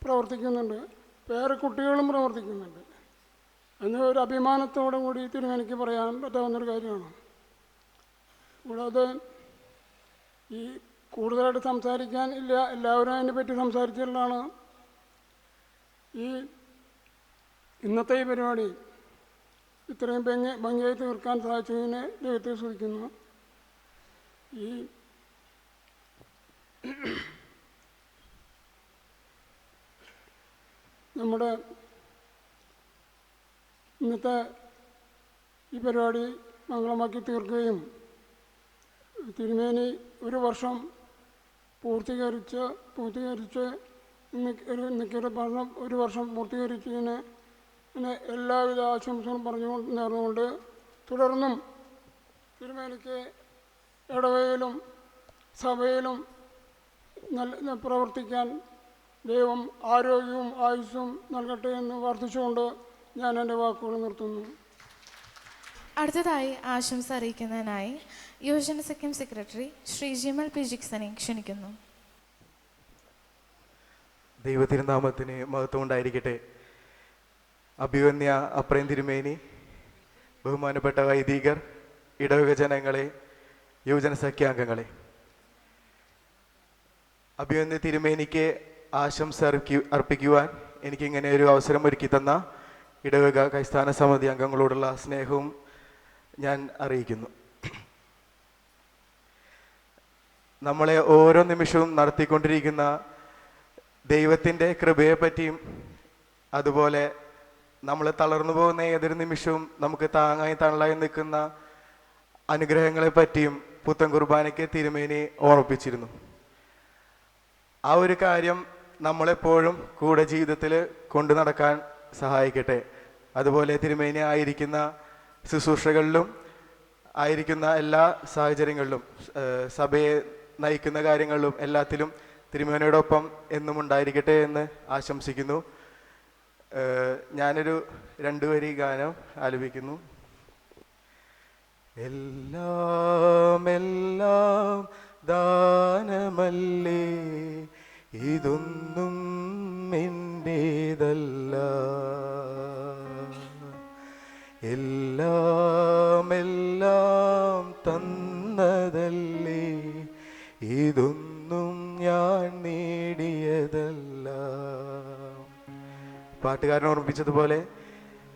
പ്രവർത്തിക്കുന്നുണ്ട്, പേരക്കുട്ടികളും പ്രവർത്തിക്കുന്നുണ്ട് എന്നൊരു അഭിമാനത്തോടു കൂടി തിരുമേനിക്ക് പറയാൻ പറ്റാവുന്നൊരു കാര്യമാണ്. കൂടാതെ ഈ കൂടുതലായിട്ട് സംസാരിക്കാൻ ഇല്ല, എല്ലാവരും അതിനെപ്പറ്റി സംസാരിച്ചതാണ്. ഈ ഇന്നത്തെ ഈ പരിപാടി ഇത്രയും ഭംഗിയായി തീർക്കാൻ സാധിച്ചതിനെ ദൈവത്തെ സ്തുതിക്കുന്നു. ഈ നമ്മുടെ ഇന്നത്തെ ഈ പരിപാടി മംഗളമാക്കി തീർക്കുകയും തിരുമേനി ഒരു വർഷം പൂർത്തീകരിച്ച് നിൽക്കുന്ന പഠനം ഒരു വർഷം പൂർത്തീകരിച്ചതിന് എല്ലാവിധ ആശംസകളും നേർന്നുകൊണ്ട് തുടർന്നും തിരുമേനിക്ക് ഇടവകയിലും സഭയിലും നല്ല പ്രവർത്തിക്കാൻ ദൈവം ആരോഗ്യവും ആയുസ്സും നൽകട്ടെ എന്ന് പ്രാർത്ഥിച്ചുകൊണ്ട് ഞാൻ എൻ്റെ വാക്കുകൾ നിർത്തുന്നു. അടുത്തതായി ആശംസ അറിയിക്കുന്നതിനായി യുവജനസഖ്യം സെക്രട്ടറി ശ്രീ ജിമൽ പി ജിക്സനെ ക്ഷണിക്കുന്നു. ദൈവതിരുനാമത്തിന് മഹത്വം ഉണ്ടായിരിക്കട്ടെ. അഭിവന്യ അപ്രയം തിരുമേനി, ബഹുമാനപ്പെട്ട വൈദികർ, ഇടവക ജനങ്ങളെ, യുവജനസഖ്യാംഗങ്ങളെ, അഭിവന്യ തിരുമേനിക്ക് ആശംസ അർപ്പിക്കുവാൻ എനിക്കിങ്ങനെ ഒരു അവസരം ഒരുക്കി തന്ന ഇടവക കൈസ്ഥാന സമിതി അംഗങ്ങളോടുള്ള സ്നേഹവും ഞാൻ അറിയിക്കുന്നു. നമ്മളെ ഓരോ നിമിഷവും നടത്തിക്കൊണ്ടിരിക്കുന്ന ദൈവത്തിൻ്റെ കൃപയെപ്പറ്റിയും അതുപോലെ നമ്മൾ തളർന്നു പോകുന്ന ഏതൊരു നിമിഷവും നമുക്ക് താങ്ങായി തണലായി നിൽക്കുന്ന അനുഗ്രഹങ്ങളെ പറ്റിയും പുത്തൻ കുർബാനയ്ക്ക് തിരുമേനി ഓർമ്മിപ്പിച്ചിരുന്നു. ആ ഒരു കാര്യം നമ്മളെപ്പോഴും കൂടെ ജീവിതത്തിൽ കൊണ്ടു നടക്കാൻ സഹായിക്കട്ടെ. അതുപോലെ തിരുമേനി ആയിരിക്കുന്ന ശുശ്രൂഷകളിലും ആയിരിക്കുന്ന എല്ലാ സാഹചര്യങ്ങളിലും സഭയെ നയിക്കുന്ന കാര്യങ്ങളിലും എല്ലാത്തിലും തിരുമേനിയോടൊപ്പം എന്നും ഉണ്ടായിരിക്കട്ടെ എന്ന് ആശംസിക്കുന്നു. ഞാനൊരു 2 വരി ഗാനം ആലപിക്കുന്നു. എല്ലാം എല്ലാം ദാനമല്ലേ, ഇതൊന്നും എൻ്റേതല്ല. എല്ലാം എല്ലാം തന്നതല്ലേ, ഇതൊന്നും ഞാൻ നേടിയതല്ല. പാട്ടുകാരൻ ഓർമ്മിപ്പിച്ചതുപോലെ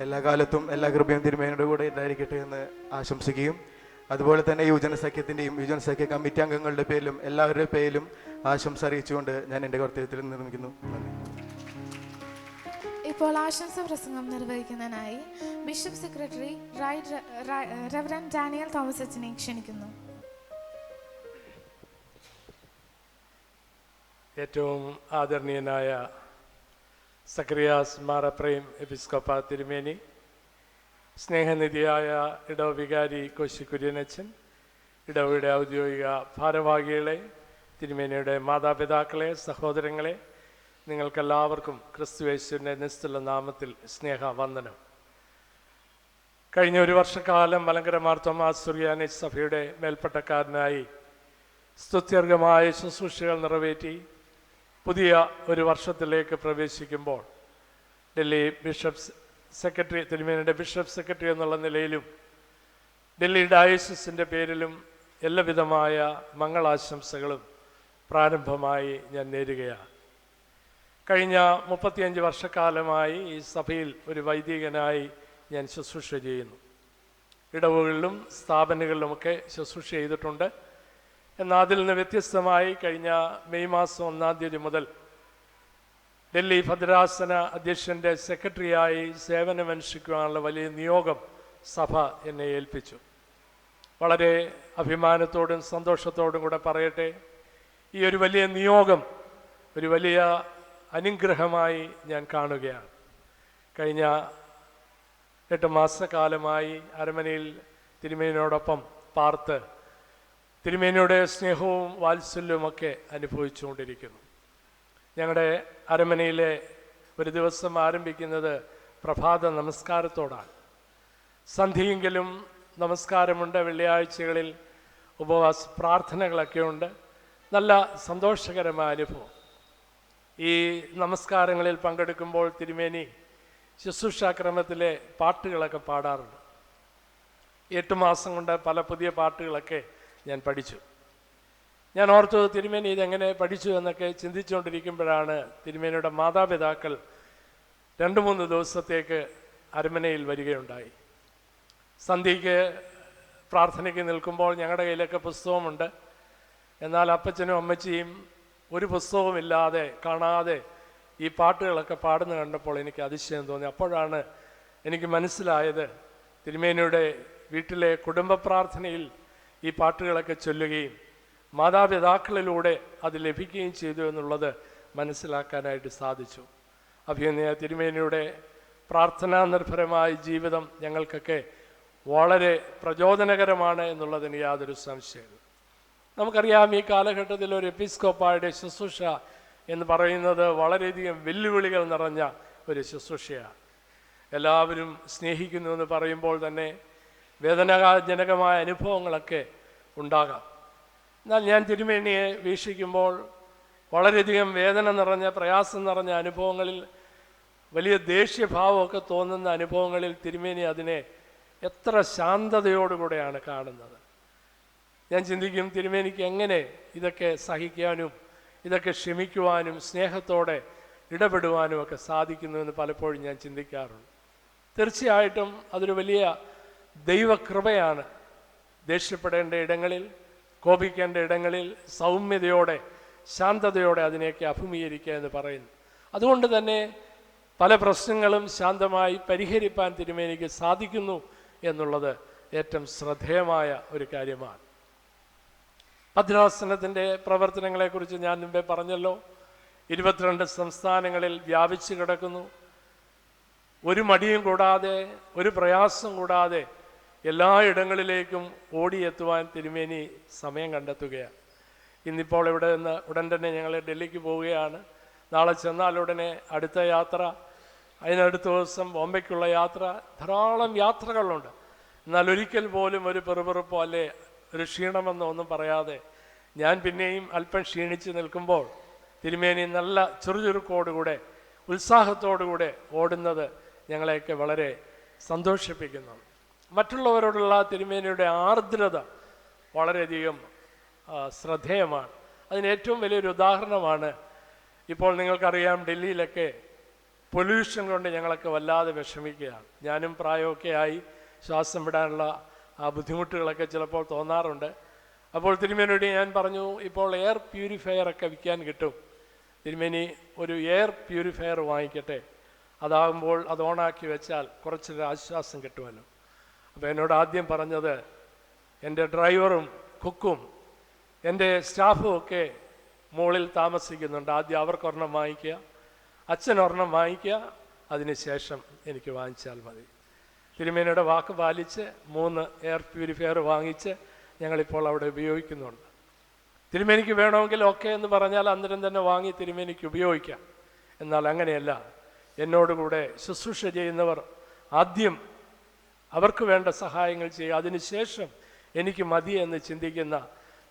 എല്ലാ കാലത്തും എല്ലാ കൃപയും തിരുമേനിയുടെ കൂടെ ഉണ്ടായിരിക്കട്ടെ എന്ന് ആശംസിക്കുകയും അതുപോലെ തന്നെ യുവജനസഖ്യത്തിൻ്റെയും യുവജനസഖ്യ കമ്മിറ്റി അംഗങ്ങളുടെ പേരിലും എല്ലാവരുടെ പേരിലും ആശംസ അറിയിച്ചുകൊണ്ട് ഞാൻ എൻ്റെ കർത്തവ്യത്തിൽ നിർമ്മിക്കുന്നു. നന്ദി. ഇപ്പോൾ ആശംസ പ്രസംഗം നിർവഹിക്കുന്നതിനായി bishop secretary reverend Daniel Thomas അച്ഛനെ ക്ഷണിക്കുന്നു. ഏറ്റവും ആദരണീയനായ സക്രിയാസ് മാർ എഫ്രൈം എപ്പിസ്കോപ്പ തിരുമേനി, സ്നേഹനിധിയായ ഇടവ വികാരി കോശി കുര്യനച്ചൻ, ഇടവയുടെ ഔദ്യോഗിക ഭാരവാഹികളെ, തിരുമേനിയുടെ മാതാപിതാക്കളെ, സഹോദരങ്ങളെ, നിങ്ങൾക്കെല്ലാവർക്കും ക്രിസ്തുയേശുവിൻ്റെ നിസ്തുല നാമത്തിൽ സ്നേഹവന്ദനം. കഴിഞ്ഞ 1 വർഷക്കാലം മലങ്കര മാർത്തോമാ സുറിയാനി സഭയുടെ മേൽപ്പട്ടക്കാരനായി സ്തുത്യർഹമായ ശുശ്രൂഷകൾ നിറവേറ്റി പുതിയ ഒരു വർഷത്തിലേക്ക് പ്രവേശിക്കുമ്പോൾ ഡൽഹി ബിഷപ്പ് സെക്രട്ടറി, തിരുമേനിയുടെ ബിഷപ്പ് സെക്രട്ടറി എന്നുള്ള നിലയിലും ഡൽഹി ഡയസിസിൻ്റെ പേരിലും എല്ലാവിധമായ മംഗളാശംസകളും പ്രാരംഭമായി ഞാൻ നേരുകയാണ്. കഴിഞ്ഞ 35 വർഷക്കാലമായി ഈ സഭയിൽ ഒരു വൈദികനായി ഞാൻ ശുശ്രൂഷ ചെയ്യുന്നു. ഇടവുകളിലും സ്ഥാപനങ്ങളിലുമൊക്കെ ശുശ്രൂഷ ചെയ്തിട്ടുണ്ട്. എന്നാൽ അതിൽ നിന്ന് വ്യത്യസ്തമായി കഴിഞ്ഞ മെയ് മാസം 1-ാം തീയതി മുതൽ ഡൽഹി ഭദ്രാസന അധ്യക്ഷൻ്റെ സെക്രട്ടറിയായി സേവനമനുഷ്ഠിക്കുവാനുള്ള വലിയ നിയോഗം സഭ എന്നെ ഏൽപ്പിച്ചു. വളരെ അഭിമാനത്തോടും സന്തോഷത്തോടും കൂടെ പറയട്ടെ, ഈ ഒരു വലിയ നിയോഗം ഒരു വലിയ അനുഗ്രഹമായി ഞാൻ കാണുകയാണ്. കഴിഞ്ഞ 8 മാസക്കാലമായി അരമനയിൽ തിരുമേനിയോടൊപ്പം പാർത്ത് തിരുമേനിയുടെ സ്നേഹവും വാത്സല്യവുമൊക്കെ അനുഭവിച്ചുകൊണ്ടിരിക്കുന്നു. ഞങ്ങളുടെ അരമനയിലെ ഒരു ദിവസം ആരംഭിക്കുന്നത് പ്രഭാത നമസ്കാരത്തോടാണ്. സന്ധ്യയെങ്കിലും നമസ്കാരമുണ്ട്, വെള്ളിയാഴ്ചകളിൽ ഉപവാസ പ്രാർത്ഥനകളൊക്കെ ഉണ്ട്. നല്ല സന്തോഷകരമായ അനുഭവം. ഈ നമസ്കാരങ്ങളിൽ പങ്കെടുക്കുമ്പോൾ തിരുമേനി ശുശ്രൂഷാക്രമത്തിലെ പാട്ടുകളൊക്കെ പാടാറുണ്ട്. 8 മാസം കൊണ്ട് പല പുതിയ പാട്ടുകളൊക്കെ ഞാൻ പഠിച്ചു. ഞാൻ ഓർത്തു, തിരുമേനി ഇതെങ്ങനെ പഠിച്ചു എന്നൊക്കെ ചിന്തിച്ചുകൊണ്ടിരിക്കുമ്പോഴാണ് തിരുമേനിയുടെ മാതാപിതാക്കൾ 2-3 ദിവസത്തേക്ക് അരമനയിൽ വരികയുണ്ടായി. സന്ധ്യയ്ക്ക് പ്രാർത്ഥനയ്ക്ക് നിൽക്കുമ്പോൾ ഞങ്ങളുടെ കയ്യിലൊക്കെ പുസ്തകമുണ്ട്. എന്നാൽ അപ്പച്ചനും അമ്മച്ചിയും ഒരു പുസ്തകവുമില്ലാതെ കാണാതെ ഈ പാട്ടുകളൊക്കെ പാടുന്ന കണ്ടപ്പോൾ എനിക്ക് അതിശയം തോന്നി. അപ്പോഴാണ് എനിക്ക് മനസ്സിലായത്, തിരുമേനിയുടെ വീട്ടിലെ കുടുംബ പ്രാർത്ഥനയിൽ ഈ പാട്ടുകളൊക്കെ ചൊല്ലുകയും മാതാപിതാക്കളിലൂടെ അത് ലഭിക്കുകയും ചെയ്തു എന്നുള്ളത് മനസ്സിലാക്കാനായിട്ട് സാധിച്ചു. അഭിനയ തിരുമേനിയുടെ പ്രാർത്ഥനാ നിർഭരമായ ജീവിതം ഞങ്ങൾക്കൊക്കെ വളരെ പ്രചോദനകരമാണ് എന്നുള്ളതിന് യാതൊരു സംശയമില്ല. നമുക്കറിയാം, ഈ കാലഘട്ടത്തിൽ ഒരു എപ്പിസ്കോപ്പായുടെ ശുശ്രൂഷ എന്ന് പറയുന്നത് വളരെയധികം വെല്ലുവിളികൾ നിറഞ്ഞ ഒരു ശുശ്രൂഷയാണ്. എല്ലാവരും സ്നേഹിക്കുന്നു എന്ന് പറയുമ്പോൾ തന്നെ വേദനാജനകമായ അനുഭവങ്ങളൊക്കെ ഉണ്ടാകാം. എന്നാൽ ഞാൻ തിരുമേനിയെ വീക്ഷിക്കുമ്പോൾ വളരെയധികം വേദന നിറഞ്ഞ, പ്രയാസം നിറഞ്ഞ അനുഭവങ്ങളിൽ, വലിയ ദേഷ്യഭാവമൊക്കെ തോന്നുന്ന അനുഭവങ്ങളിൽ തിരുമേനി അതിനെ എത്ര ശാന്തതയോടുകൂടെയാണ് കാണുന്നത്. ഞാൻ ചിന്തിക്കും, തിരുമേനിക്ക് എങ്ങനെ ഇതൊക്കെ സഹിക്കാനും ഇതൊക്കെ ക്ഷമിക്കുവാനും സ്നേഹത്തോടെ ഇടപെടുവാനും ഒക്കെ സാധിക്കുന്നു എന്ന് പലപ്പോഴും ഞാൻ ചിന്തിക്കാറുണ്ട്. തീർച്ചയായിട്ടും അതൊരു വലിയ ദൈവകൃപയാണ്. ദേഷ്യപ്പെടേണ്ട ഇടങ്ങളിൽ, കോപിക്കേണ്ട ഇടങ്ങളിൽ സൗമ്യതയോടെ, ശാന്തതയോടെ അതിനെയൊക്കെ അഭിമുഖീകരിക്കുക എന്ന് പറയുന്നു. അതുകൊണ്ട് തന്നെ പല പ്രശ്നങ്ങളും ശാന്തമായി പരിഹരിപ്പാൻ തിരുമേനിക്ക് സാധിക്കുന്നു എന്നുള്ളത് ഏറ്റവും ശ്രദ്ധേയമായ ഒരു കാര്യമാണ്. ഭദ്രാസനത്തിൻ്റെ പ്രവർത്തനങ്ങളെക്കുറിച്ച് ഞാൻ മുമ്പേ പറഞ്ഞല്ലോ. 22 സംസ്ഥാനങ്ങളിൽ വ്യാപിച്ചു കിടക്കുന്നു. ഒരു മടിയും കൂടാതെ, ഒരു പ്രയാസം കൂടാതെ എല്ലാ ഇടങ്ങളിലേക്കും ഓടിയെത്തുവാൻ തിരുമേനി സമയം കണ്ടെത്തുകയാണ്. ഇന്നിപ്പോൾ ഇവിടെ നിന്ന് ഉടൻ തന്നെ ഞങ്ങൾ ഡൽഹിക്ക് പോവുകയാണ്. നാളെ ചെന്നാലുടനെ അടുത്ത യാത്ര അതിനടുത്ത ദിവസം ബോംബെക്കുള്ള യാത്ര, ധാരാളം യാത്രകളുണ്ട്. എന്നാൽ ഒരിക്കൽ പോലും ഒരു പെറുപെറുപ്പോ അല്ലേ ഒരു ക്ഷീണമെന്നോ ഒന്നും പറയാതെ ഞാൻ പിന്നെയും അല്പം ക്ഷീണിച്ച് നിൽക്കുമ്പോൾ തിരുമേനി നല്ല ചുറുചുറുക്കോടുകൂടെ ഉത്സാഹത്തോടുകൂടെ ഓടുന്നത് ഞങ്ങളെയൊക്കെ വളരെ സന്തോഷിപ്പിക്കുന്നു. മറ്റുള്ളവരോടുള്ള തിരുമേനിയുടെ ആർദ്രത വളരെയധികം ശ്രദ്ധേയമാണ്. അതിന് ഏറ്റവും വലിയൊരു ഉദാഹരണമാണ് ഇപ്പോൾ നിങ്ങൾക്കറിയാം, ഡൽഹിയിലൊക്കെ പൊല്യൂഷൻ കൊണ്ട് ഞങ്ങളൊക്കെ വല്ലാതെ വിഷമിക്കുകയാണ്. ഞാനും പ്രായമൊക്കെ ആയി ശ്വാസം വിടാനുള്ള ആ ബുദ്ധിമുട്ടുകളൊക്കെ ചിലപ്പോൾ തോന്നാറുണ്ട്. അപ്പോൾ തിരുമേനിയോട് ഞാൻ പറഞ്ഞു, ഇപ്പോൾ എയർ പ്യൂരിഫയറൊക്കെ വിൽക്കാൻ കിട്ടും, തിരുമേനി ഒരു എയർ പ്യൂരിഫയർ വാങ്ങിക്കട്ടെ, അതാകുമ്പോൾ അത് ഓണാക്കി വെച്ചാൽ കുറച്ചൊരു ആശ്വാസം കിട്ടുമല്ലോ. അപ്പോൾ എന്നോട് ആദ്യം പറഞ്ഞത്, എൻ്റെ ഡ്രൈവറും കുക്കും എൻ്റെ സ്റ്റാഫും ഒക്കെ മുകളിൽ താമസിക്കുന്നുണ്ട്, ആദ്യം അവർക്കൊരെണ്ണം വാങ്ങിക്കുക, അച്ഛനൊരെണ്ണം വാങ്ങിക്കുക, അതിനുശേഷം എനിക്ക് വാങ്ങിച്ചാൽ മതി. തിരുമേനിയുടെ വാക്ക് പാലിച്ച് 3 എയർ പ്യൂരിഫയർ വാങ്ങിച്ച് ഞങ്ങളിപ്പോൾ അവിടെ ഉപയോഗിക്കുന്നുണ്ട്. തിരുമേനിക്ക് വേണമെങ്കിൽ ഓക്കെ എന്ന് പറഞ്ഞാൽ അന്നേരം തന്നെ വാങ്ങി തിരുമേനിക്ക് ഉപയോഗിക്കാം. എന്നാൽ അങ്ങനെയല്ല, എന്നോടുകൂടെ ശുശ്രൂഷ ചെയ്യുന്നവർ ആദ്യം അവർക്ക് വേണ്ട സഹായങ്ങൾ ചെയ്യുക, അതിനുശേഷം എനിക്ക് മതി എന്ന് ചിന്തിക്കുന്ന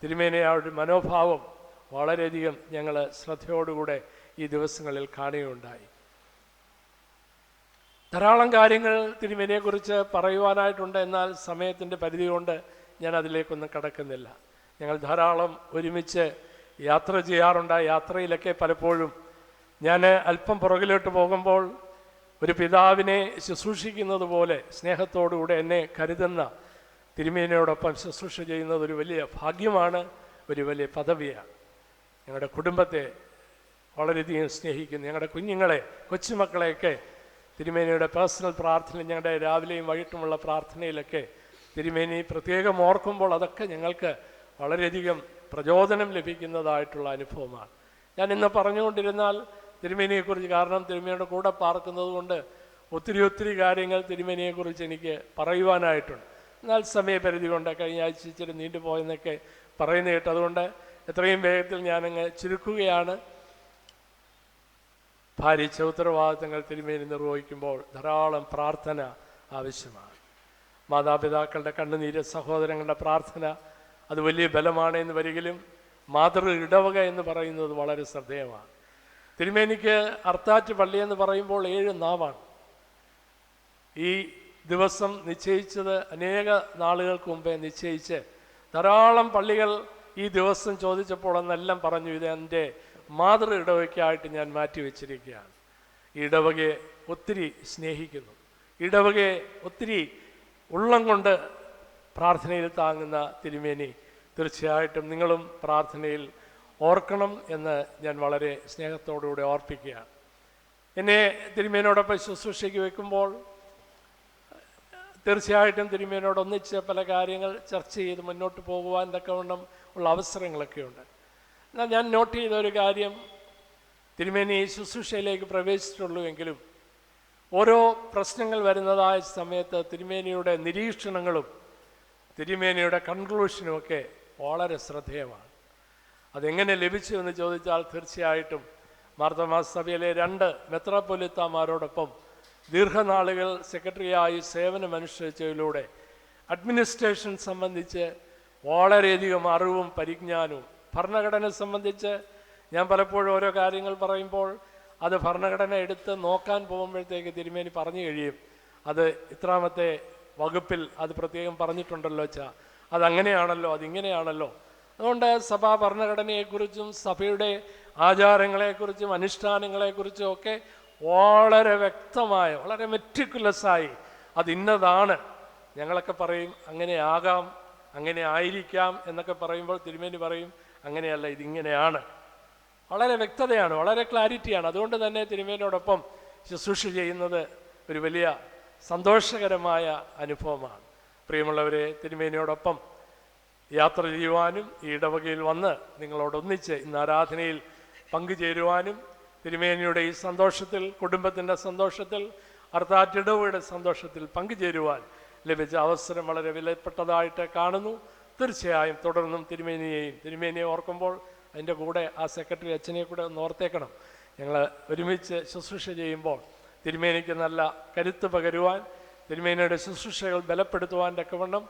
തിരുമേനിയുടെ മനോഭാവം വളരെയധികം ഞങ്ങൾ ശ്രദ്ധയോടുകൂടെ ഈ ദിവസങ്ങളിൽ കാണുകയുണ്ടായി. ധാരാളം കാര്യങ്ങൾ തിരുമേനിയെക്കുറിച്ച് പറയുവാനായിട്ടുണ്ട്. എന്നാൽ സമയത്തിൻ്റെ പരിധി കൊണ്ട് ഞാൻ അതിലേക്കൊന്നും കടക്കുന്നില്ല. ഞങ്ങൾ ധാരാളം ഒരുമിച്ച് യാത്ര ചെയ്യാറുണ്ട്. യാത്രയിലൊക്കെ പലപ്പോഴും ഞാൻ അല്പം പുറകിലോട്ട് പോകുമ്പോൾ ഒരു പിതാവിനെ ശുശ്രൂഷിക്കുന്നത് പോലെ സ്നേഹത്തോടുകൂടെ എന്നെ കരുതുന്ന തിരുമേനിയോടൊപ്പം ശുശ്രൂഷ ചെയ്യുന്നത് ഒരു വലിയ ഭാഗ്യമാണ്, ഒരു വലിയ പദവിയാണ്. ഞങ്ങളുടെ കുടുംബത്തെ വളരെയധികം സ്നേഹിക്കുന്നു. ഞങ്ങളുടെ കുഞ്ഞുങ്ങളെ, കൊച്ചുമക്കളെയൊക്കെ തിരുമേനിയുടെ പേഴ്സണൽ പ്രാർത്ഥനയിൽ, ഞങ്ങളുടെ രാവിലെയും വൈകിട്ടുമുള്ള പ്രാർത്ഥനയിലൊക്കെ തിരുമേനി പ്രത്യേകം ഓർക്കുമ്പോൾ അതൊക്കെ ഞങ്ങൾക്ക് വളരെയധികം പ്രചോദനം ലഭിക്കുന്നതായിട്ടുള്ള അനുഭവമാണ്. ഞാൻ ഇന്ന് പറഞ്ഞുകൊണ്ടിരുന്നാൽ തിരുമേനിയെക്കുറിച്ച്, കാരണം തിരുമേനിയുടെ കൂടെ പാർക്കുന്നത് കൊണ്ട് ഒത്തിരി കാര്യങ്ങൾ തിരുമേനിയെക്കുറിച്ച് എനിക്ക് പറയുവാനായിട്ടുണ്ട്. എന്നാൽ സമയപരിധി കൊണ്ട് കഴിഞ്ഞ ആഴ്ച ഇച്ചിരി നീണ്ടുപോയെന്നൊക്കെ പറയുന്ന കേട്ട്, അതുകൊണ്ട് എത്രയും വേഗത്തിൽ ഞാനങ്ങ് ചുരുക്കുകയാണ്. ഭാരിച്ച ഉത്തരവാദിത്തങ്ങൾ തിരുമേനി നിർവഹിക്കുമ്പോൾ ധാരാളം പ്രാർത്ഥന ആവശ്യമാണ്. മാതാപിതാക്കളുടെ കണ്ണുനീര്, സഹോദരങ്ങളുടെ പ്രാർത്ഥന അത് വലിയ ബലമാണ് എന്ന് വരികിലും മാതൃ ഇടവക എന്ന് പറയുന്നത് വളരെ ശ്രദ്ധേയമാണ്. തിരുമേനിക്ക് അർത്താറ്റ് പള്ളി എന്ന് പറയുമ്പോൾ 7 നാവാണ്. ഈ ദിവസം നിശ്ചയിച്ചത് അനേക നാളുകൾക്ക് മുമ്പേ നിശ്ചയിച്ച് ധാരാളം പള്ളികൾ ഈ ദിവസം ചോദിച്ചപ്പോൾ അന്നെല്ലാം പറഞ്ഞു, ഇത് എൻ്റെ മാതൃ ഇടവകയ്ക്കായിട്ട് ഞാൻ മാറ്റിവെച്ചിരിക്കുകയാണ്. ഈ ഇടവകയെ ഒത്തിരി സ്നേഹിക്കുന്നു, ഇടവകയെ ഒത്തിരി ഉള്ളം കൊണ്ട് പ്രാർത്ഥനയിൽ താങ്ങുന്ന തിരുമേനി, തീർച്ചയായിട്ടും നിങ്ങളും പ്രാർത്ഥനയിൽ ഓർക്കണം എന്ന് ഞാൻ വളരെ സ്നേഹത്തോടുകൂടി ഓർപ്പിക്കുകയാണ്. എന്നെ തിരുമേനോടൊപ്പം ശുശ്രൂഷയ്ക്ക് വെക്കുമ്പോൾ തീർച്ചയായിട്ടും തിരുമേനോടൊന്നിച്ച് പല കാര്യങ്ങൾ ചർച്ച ചെയ്ത് മുന്നോട്ട് പോകുവാൻ തക്കവണ്ണം ഉള്ള അവസരങ്ങളൊക്കെ ഉണ്ട്. എന്നാൽ ഞാൻ നോട്ട് ചെയ്ത ഒരു കാര്യം, തിരുമേനി ശുശ്രൂഷയിലേക്ക് പ്രവേശിച്ചിട്ടുള്ളൂ എങ്കിലും ഓരോ പ്രശ്നങ്ങൾ വരുന്നതായ സമയത്ത് തിരുമേനിയുടെ നിരീക്ഷണങ്ങളും തിരുമേനിയുടെ കൺക്ലൂഷനും ഒക്കെ വളരെ ശ്രദ്ധേയമാണ്. അതെങ്ങനെ ലഭിച്ചു എന്ന് ചോദിച്ചാൽ തീർച്ചയായിട്ടും മാർത്തോമാ സഭയിലെ 2 മെത്രാപ്പൊലീത്താമാരോടൊപ്പം ദീർഘനാളുകൾ സെക്രട്ടറിയായി സേവനമനുഷ്ഠിച്ചതിലൂടെ അഡ്മിനിസ്ട്രേഷൻ സംബന്ധിച്ച് വളരെയധികം അറിവും പരിജ്ഞാനവും, ഭരണഘടന സംബന്ധിച്ച് ഞാൻ പലപ്പോഴും ഓരോ കാര്യങ്ങൾ പറയുമ്പോൾ അത് ഭരണഘടന എടുത്ത് നോക്കാൻ പോകുമ്പോഴത്തേക്ക് തിരുമേനി പറഞ്ഞു കഴിയും, അത് ഇത്രാമത്തെ വകുപ്പിൽ അത് പ്രത്യേകം പറഞ്ഞിട്ടുണ്ടല്ലോ വെച്ചാൽ അതങ്ങനെയാണല്ലോ, അതിങ്ങനെയാണല്ലോ. അതുകൊണ്ട് സഭാ ഭരണഘടനയെക്കുറിച്ചും സഭയുടെ ആചാരങ്ങളെക്കുറിച്ചും അനുഷ്ഠാനങ്ങളെക്കുറിച്ചും ഒക്കെ വളരെ വ്യക്തമായ, വളരെ മെറ്റിക്കുലസായി അത് ഇന്നതാണ്. ഞങ്ങളൊക്കെ പറയും അങ്ങനെ ആകാം, അങ്ങനെ ആയിരിക്കാം എന്നൊക്കെ പറയുമ്പോൾ തിരുമേനി പറയും അങ്ങനെയല്ല, ഇതിങ്ങനെയാണ്. വളരെ വ്യക്തതയാണ്, വളരെ ക്ലാരിറ്റിയാണ്. അതുകൊണ്ട് തന്നെ തിരുമേനിയോടൊപ്പം ശുശ്രൂഷ ചെയ്യുന്നത് ഒരു വലിയ സന്തോഷകരമായ അനുഭവമാണ്. പ്രിയമുള്ളവരെ, തിരുമേനിയോടൊപ്പം യാത്ര ചെയ്യുവാനും ഈ ഇടവകയിൽ വന്ന് നിങ്ങളോടൊന്നിച്ച് ഇന്ന് ആരാധനയിൽ പങ്കുചേരുവാനും തിരുമേനിയുടെ ഈ സന്തോഷത്തിൽ, കുടുംബത്തിൻ്റെ സന്തോഷത്തിൽ, അർത്ഥാറ്റ് ഇടവകയുടെ സന്തോഷത്തിൽ പങ്കുചേരുവാൻ ലഭിച്ച അവസരം വളരെ വിലപ്പെട്ടതായിട്ട് കാണുന്നു. തീർച്ചയായും തുടർന്നും തിരുമേനിയെ ഓർക്കുമ്പോൾ അതിൻ്റെ കൂടെ ആ സെക്രട്ടറി അച്ഛനെ കൂടെ ഒന്ന് ഓർത്തേക്കണം. ഞങ്ങൾ ഒരുമിച്ച് ശുശ്രൂഷ ചെയ്യുമ്പോൾ തിരുമേനിക്ക് നല്ല കരുത്ത് പകരുവാൻ, തിരുമേനിയുടെ ശുശ്രൂഷകൾ ബലപ്പെടുത്തുവാൻ തക്കവണ്ണം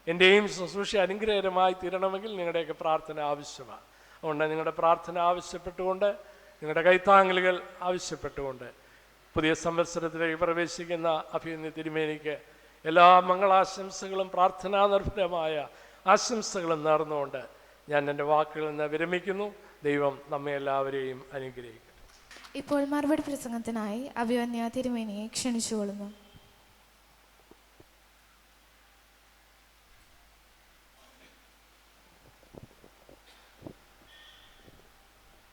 എൻ്റെയും ശുശ്രൂഷ അനുഗ്രഹകരമായി തീരണമെങ്കിൽ നിങ്ങളുടെയൊക്കെ പ്രാർത്ഥന ആവശ്യമാണ്. അതുകൊണ്ട് നിങ്ങളുടെ പ്രാർത്ഥന ആവശ്യപ്പെട്ടുകൊണ്ട്, നിങ്ങളുടെ കൈത്താങ്ങലുകൾ ആവശ്യപ്പെട്ടുകൊണ്ട് പുതിയ സംവത്സരത്തിലേക്ക് പ്രവേശിക്കുന്ന അഭിനന്ദ തിരുമേനിക്ക് എല്ലാ മംഗളാശംസകളും പ്രാർത്ഥനാ നിർഭരമായ ആശംസകളും നേർന്നുകൊണ്ട് ഞാൻ എൻ്റെ വാക്കുകളിൽ നിന്ന് വിരമിക്കുന്നു. ദൈവം നമ്മെ എല്ലാവരെയും അനുഗ്രഹിക്കട്ടെ. ഇപ്പോൾ മറുപടി പ്രസംഗത്തിനായി അഭിവന്യ തിരുമേനിയെ ക്ഷണിച്ചുകൊള്ളുന്നു.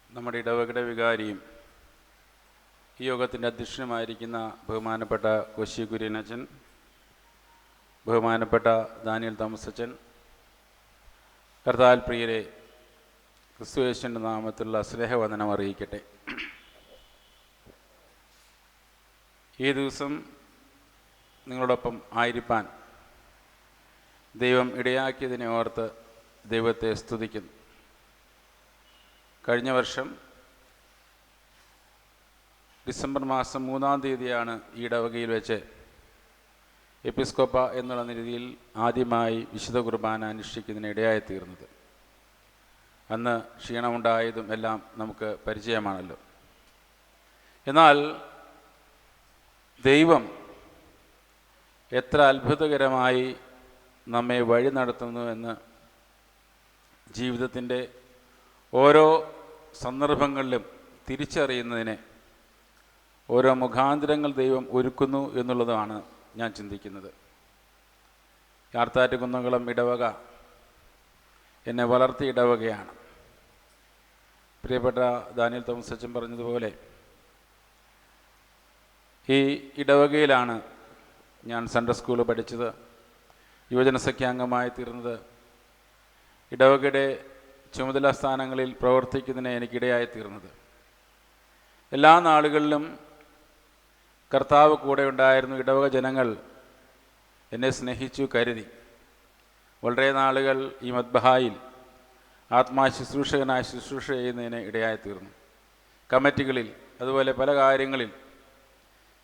നമ്മുടെ ഇടവകയുടെ വികാരിയും ഈ യോഗത്തിൻ്റെ അധ്യക്ഷനുമായിരിക്കുന്ന ബഹുമാനപ്പെട്ട കോശി കുര്യനച്ചൻ, ബഹുമാനപ്പെട്ട ദാനിയൽ തോമസ് അച്ചൻ, കർത്താൽ പ്രിയരെ, ക്രിസ്തുയേശുവിൻ്റെ നാമത്തിലുള്ള സ്നേഹവന്ദനം അറിയിക്കട്ടെ. ഈ ദിവസം നിങ്ങളോടൊപ്പം ആയിരിക്കാൻ ദൈവം ഇടയാക്കിയതിനെ ഓർത്ത് ദൈവത്തെ സ്തുതിക്കുന്നു. കഴിഞ്ഞ വർഷം ഡിസംബർ മാസം 3-ാം തീയതിയാണ് ഈ ഇടവകയിൽ വെച്ച് എപ്പിസ്കോപ്പ എന്നുള്ള രീതിയിൽ ആദ്യമായി വിശുദ്ധ കുർബാന അനുഷ്ഠിക്കുന്നതിന് ഇടയായിത്തീർന്നത്. അന്ന് ക്ഷീണമുണ്ടായതും എല്ലാം നമുക്ക് പരിചയമാണല്ലോ. എന്നാൽ ദൈവം എത്ര അത്ഭുതകരമായി നമ്മെ വഴി നടത്തുന്നു എന്ന് ജീവിതത്തിൻ്റെ ഓരോ സന്ദർഭങ്ങളിലും തിരിച്ചറിയുന്നതിന് ഓരോ മുഖാന്തരങ്ങൾ ദൈവം ഒരുക്കുന്നു എന്നുള്ളതാണ് ഞാൻ ചിന്തിക്കുന്നത്. യാർത്താറ്റ് കുന്നംകുളം ഇടവക എന്നെ വളർത്തിയ ഇടവകയാണ്. പ്രിയപ്പെട്ട ദാനിയൽ തോമസ് അച്ചൻ പറഞ്ഞതുപോലെ ഈ ഇടവകയിലാണ് ഞാൻ സൺഡേ സ്കൂൾ പഠിച്ചത്, യുവജനസഖ്യാംഗമായി തീർന്നത്. ഇടവകയുടെ ചുമതലാ സ്ഥാനങ്ങളിൽ പ്രവർത്തിക്കുന്നതിന് എനിക്കിടയായിത്തീർന്നത്. എല്ലാ നാളുകളിലും കർത്താവ് കൂടെ ഉണ്ടായിരുന്നു. ഇടവക ജനങ്ങൾ എന്നെ സ്നേഹിച്ചു, കരുതി. വളരെ നാളുകൾ ഈ മദ്ബഹായിൽ ആത്മാ ശുശ്രൂഷകനായി ശുശ്രൂഷ ചെയ്യുന്നതിന് ഇടയായിത്തീർന്നു. കമ്മിറ്റികളിൽ അതുപോലെ പല കാര്യങ്ങളിൽ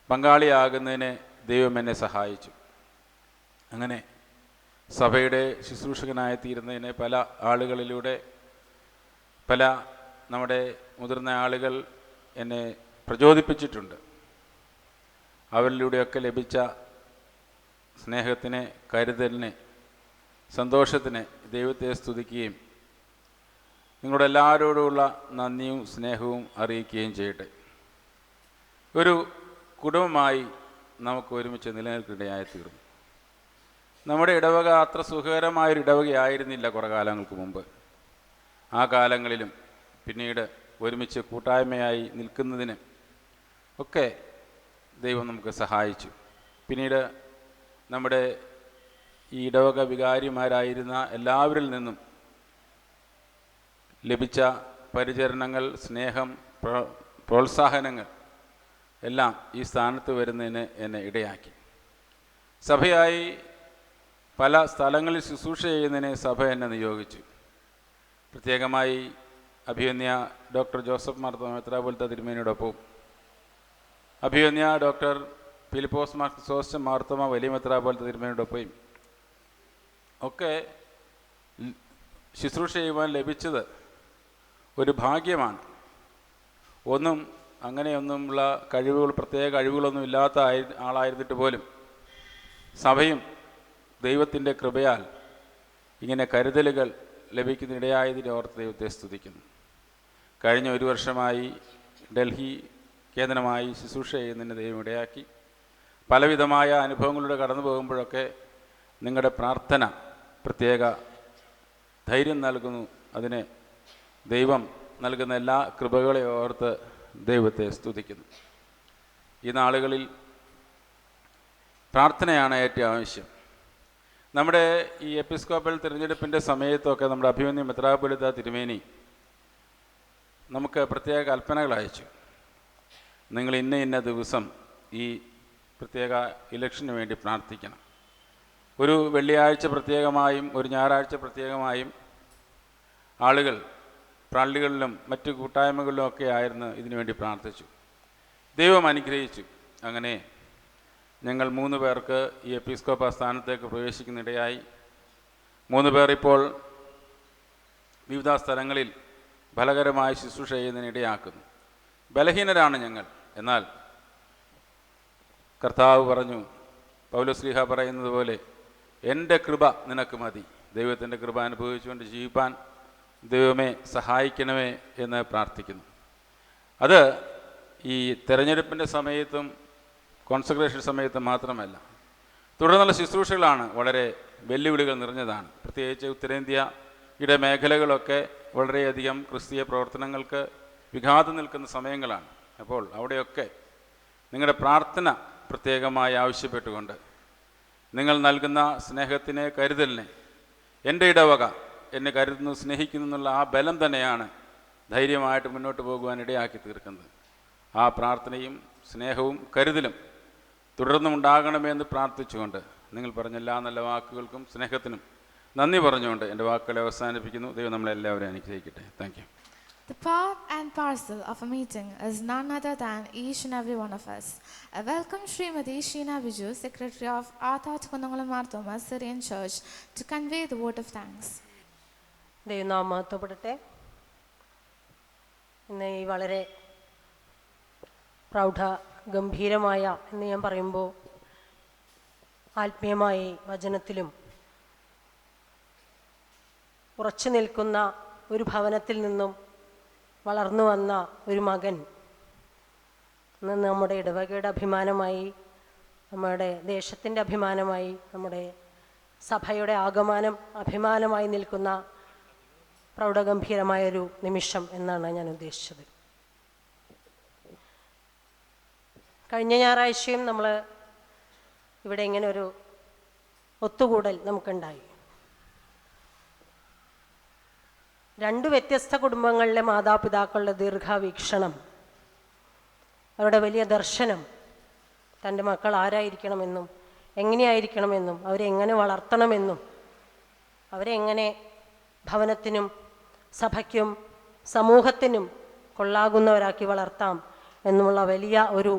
പങ്കാളിയാകുന്നതിന് ദൈവം എന്നെ സഹായിച്ചു. അങ്ങനെ സഭയുടെ ശുശ്രൂഷകനായി തീരുന്നതിന് പല ആളുകളിലൂടെ, പല നമ്മുടെ മുതിർന്ന ആളുകൾ എന്നെ പ്രചോദിപ്പിച്ചിട്ടുണ്ട്. അവരിലൂടെയൊക്കെ ലഭിച്ച സ്നേഹത്തിന്, കരുതലിന്, സന്തോഷത്തിന് ദൈവത്തെ സ്തുതിക്കുകയും നിങ്ങളുടെ എല്ലാവരോടുമുള്ള നന്ദിയും സ്നേഹവും അറിയിക്കുകയും ചെയ്യട്ടെ. ഒരു കുടുംബമായി നമുക്ക് ഒരുമിച്ച് നിലനിൽക്കിടയായിത്തീർന്നു. നമ്മുടെ ഇടവക അത്ര സുഖകരമായൊരു ഇടവകയായിരുന്നില്ല കുറേ കാലങ്ങൾക്ക് മുമ്പ്. ആ കാലങ്ങളിലും പിന്നീട് ഒരുമിച്ച് കൂട്ടായ്മയായി നിൽക്കുന്നതിന് ഒക്കെ ദൈവം നമുക്ക് സഹായിച്ചു. പിന്നീട് നമ്മുടെ ഈ ഇടവക വികാരിമാരായിരുന്ന എല്ലാവരിൽ നിന്നും ലഭിച്ച പരിചരണങ്ങൾ, സ്നേഹം, പ്രോത്സാഹനങ്ങൾ എല്ലാം ഈ സ്ഥാനത്ത് വരുന്നതിന് എന്നെ ഇടയാക്കി. സഭയായി പല സ്ഥലങ്ങളിൽ ശുശ്രൂഷ ചെയ്യുന്നതിന് സഭ എന്നെ നിയോഗിച്ചു. പ്രത്യേകമായി അഭിവന്യ ഡോക്ടർ ജോസഫ് മാർത്തോമ മെത്രാപ്പൊലീത്ത തിരുമേനിയോടൊപ്പം, അഭിവന്യ ഡോക്ടർ ഫിലിപ്പോസ് മാർ ക്രിസോസ്റ്റം മാർത്തോമ വലിയ മെത്രാപ്പൊലീത്ത തിരുമേനിയോടൊപ്പം ഒക്കെ ശുശ്രൂഷ ചെയ്യുവാൻ ലഭിച്ചത് ഒരു ഭാഗ്യമാണ്. അങ്ങനെയൊന്നുമുള്ള കഴിവുകൾ, പ്രത്യേക കഴിവുകളൊന്നും ഇല്ലാത്ത ആളായിരുന്നിട്ട് പോലും സഭയും ദൈവത്തിൻ്റെ കൃപയാൽ ഇങ്ങനെ കരുതലുകൾ ലഭിക്കുന്നതിനിടയായതിനെ ഓർത്ത് ദൈവത്തെ സ്തുതിക്കുന്നു. കഴിഞ്ഞ 1 വർഷമായി ഡൽഹി കേന്ദ്രമായി ശുശ്രൂഷ ചെയ്യുന്നതിന് ദൈവം ഇടയാക്കി. പലവിധമായ അനുഭവങ്ങളിലൂടെ കടന്നു പോകുമ്പോഴൊക്കെ നിങ്ങളുടെ പ്രാർത്ഥന പ്രത്യേക ധൈര്യം നൽകുന്നു. അതിന് ദൈവം നൽകുന്ന എല്ലാ കൃപകളെ ഓർത്ത് ദൈവത്തെ സ്തുതിക്കുന്നു. ഈ നാളുകളിൽ പ്രാർത്ഥനയാണ് ഏറ്റവും ആവശ്യം. നമ്മുടെ ഈ എപ്പിസ്കോപ്പൽ തിരഞ്ഞെടുപ്പിൻ്റെ സമയത്തൊക്കെ നമ്മുടെ അഭിമന്യ മെത്രാപ്പൊലീത്ത തിരുമേനി നമുക്ക് പ്രത്യേക കൽപ്പനകൾ അയച്ചു. നിങ്ങൾ ഇന്ന ദിവസം ഈ പ്രത്യേക ഇലക്ഷന് വേണ്ടി പ്രാർത്ഥിക്കണം. ഒരു വെള്ളിയാഴ്ച പ്രത്യേകമായും ഒരു ഞായറാഴ്ച പ്രത്യേകമായും ആളുകൾ പള്ളികളിലും മറ്റു കൂട്ടായ്മകളിലും ഒക്കെ ആയിരുന്നു ഇതിനുവേണ്ടി പ്രാർത്ഥിച്ചു. ദൈവം അനുഗ്രഹിച്ചു. അങ്ങനെ ഞങ്ങൾ 3 പേർക്ക് ഈ എപ്പിസ്കോപ്പ സ്ഥാനത്തേക്ക് പ്രവേശിക്കുന്നിടയായി. 3 പേർ ഇപ്പോൾ വിവിധ സ്ഥലങ്ങളിൽ ഫലകരമായ ശുശ്രൂഷ ചെയ്യുന്നതിനിടയാക്കുന്നു. ബലഹീനരാണ് ഞങ്ങൾ. എന്നാൽ കർത്താവ് പറഞ്ഞു, പൗലോസ്ലീഹ പറയുന്നത് പോലെ, എൻ്റെ കൃപ നിനക്ക് മതി. ദൈവത്തിൻ്റെ കൃപ അനുഭവിച്ചുകൊണ്ട് ജീവിപ്പാൻ ദൈവമേ സഹായിക്കണമേ എന്ന് പ്രാർത്ഥിക്കുന്നു. അത് ഈ തെരഞ്ഞെടുപ്പിൻ്റെ സമയത്തും കോൺസെൻട്രേഷൻ സമയത്തും മാത്രമല്ല, തുടർന്നുള്ള ശുശ്രൂഷകളാണ് വളരെ വെല്ലുവിളികൾ നിറഞ്ഞതാണ്. പ്രത്യേകിച്ച് ഉത്തരേന്ത്യയുടെ മേഖലകളൊക്കെ വളരെയധികം ക്രിസ്തീയ പ്രവർത്തനങ്ങൾക്ക് വിഘാതം നിൽക്കുന്ന സമയങ്ങളാണ്. അപ്പോൾ അവിടെയൊക്കെ നിങ്ങളുടെ പ്രാർത്ഥന പ്രത്യേകമായി ആവശ്യപ്പെട്ടുകൊണ്ട് നിങ്ങൾ നൽകുന്ന സ്നേഹത്തിനെ, കരുതലിനെ, എൻ്റെ ഇടവക എന്നെ കരുതുന്നു, സ്നേഹിക്കുന്നു എന്നുള്ള ആ ബലം തന്നെയാണ് ധൈര്യമായിട്ട് മുന്നോട്ട് പോകുവാൻ ഇടയാക്കി തീർക്കുന്നത്. ആ പ്രാർത്ഥനയും സ്നേഹവും കരുതലും തുടർന്നും ഉണ്ടാകണമെന്ന് പ്രാർത്ഥിച്ചുകൊണ്ട് നിങ്ങൾ പറഞ്ഞ എല്ലാ നല്ല വാക്കുകൾക്കും സ്നേഹത്തിനും നന്ദി പറഞ്ഞുകൊണ്ട് എൻ്റെ വാക്കുകളെ അവസാനിപ്പിക്കുന്നു. ദൈവം നമ്മളെല്ലാവരെയും അനുഗ്രഹിക്കട്ടെ. Thank you. The part and parcel of a meeting is none other than each and every one of us. I welcome Srimati Sheena Viju, Secretary of Arthat Kundangalam Marthoma Syrian Church, to convey the vote of thanks. ദൈവനാമം മഹത്വപ്പെടട്ടെ. ഇന്ന് ഈ വളരെ പ്രൗഢ ഗംഭീരമായ എന്ന് ഞാൻ പറയുമ്പോൾ ആത്മീയമായി വചനത്തിലും ഉറച്ചു നിൽക്കുന്ന ഒരു ഭവനത്തിൽ നിന്നും വളർന്നു വന്ന ഒരു മകൻ ഇന്ന് നമ്മുടെ ഇടവകയുടെ അഭിമാനമായി, നമ്മുടെ ദേശത്തിൻ്റെ അഭിമാനമായി, നമ്മുടെ സഭയുടെ ആഗമനം അഭിമാനമായി നിൽക്കുന്ന പ്രൗഢഗംഭീരമായൊരു നിമിഷം എന്നാണ് ഞാൻ ഉദ്ദേശിച്ചത്. കഴിഞ്ഞ ഞായറാഴ്ചയും നമ്മൾ ഇവിടെ ഇങ്ങനെ ഒരു ഒത്തുകൂടൽ നമുക്കുണ്ടായി. 2 വ്യത്യസ്ത കുടുംബങ്ങളിലെ മാതാപിതാക്കളുടെ ദീർഘവീക്ഷണം, അവരുടെ വലിയ ദർശനം, തൻ്റെ മക്കൾ ആരായിരിക്കണമെന്നും എങ്ങനെയായിരിക്കണമെന്നും അവരെ എങ്ങനെ വളർത്തണമെന്നും അവരെ എങ്ങനെ ഭവനത്തിനും സഭയ്ക്കും സമൂഹത്തിനും കൊള്ളാകുന്നവരാക്കി വളർത്താം എന്നുമുള്ള വലിയ ഒരു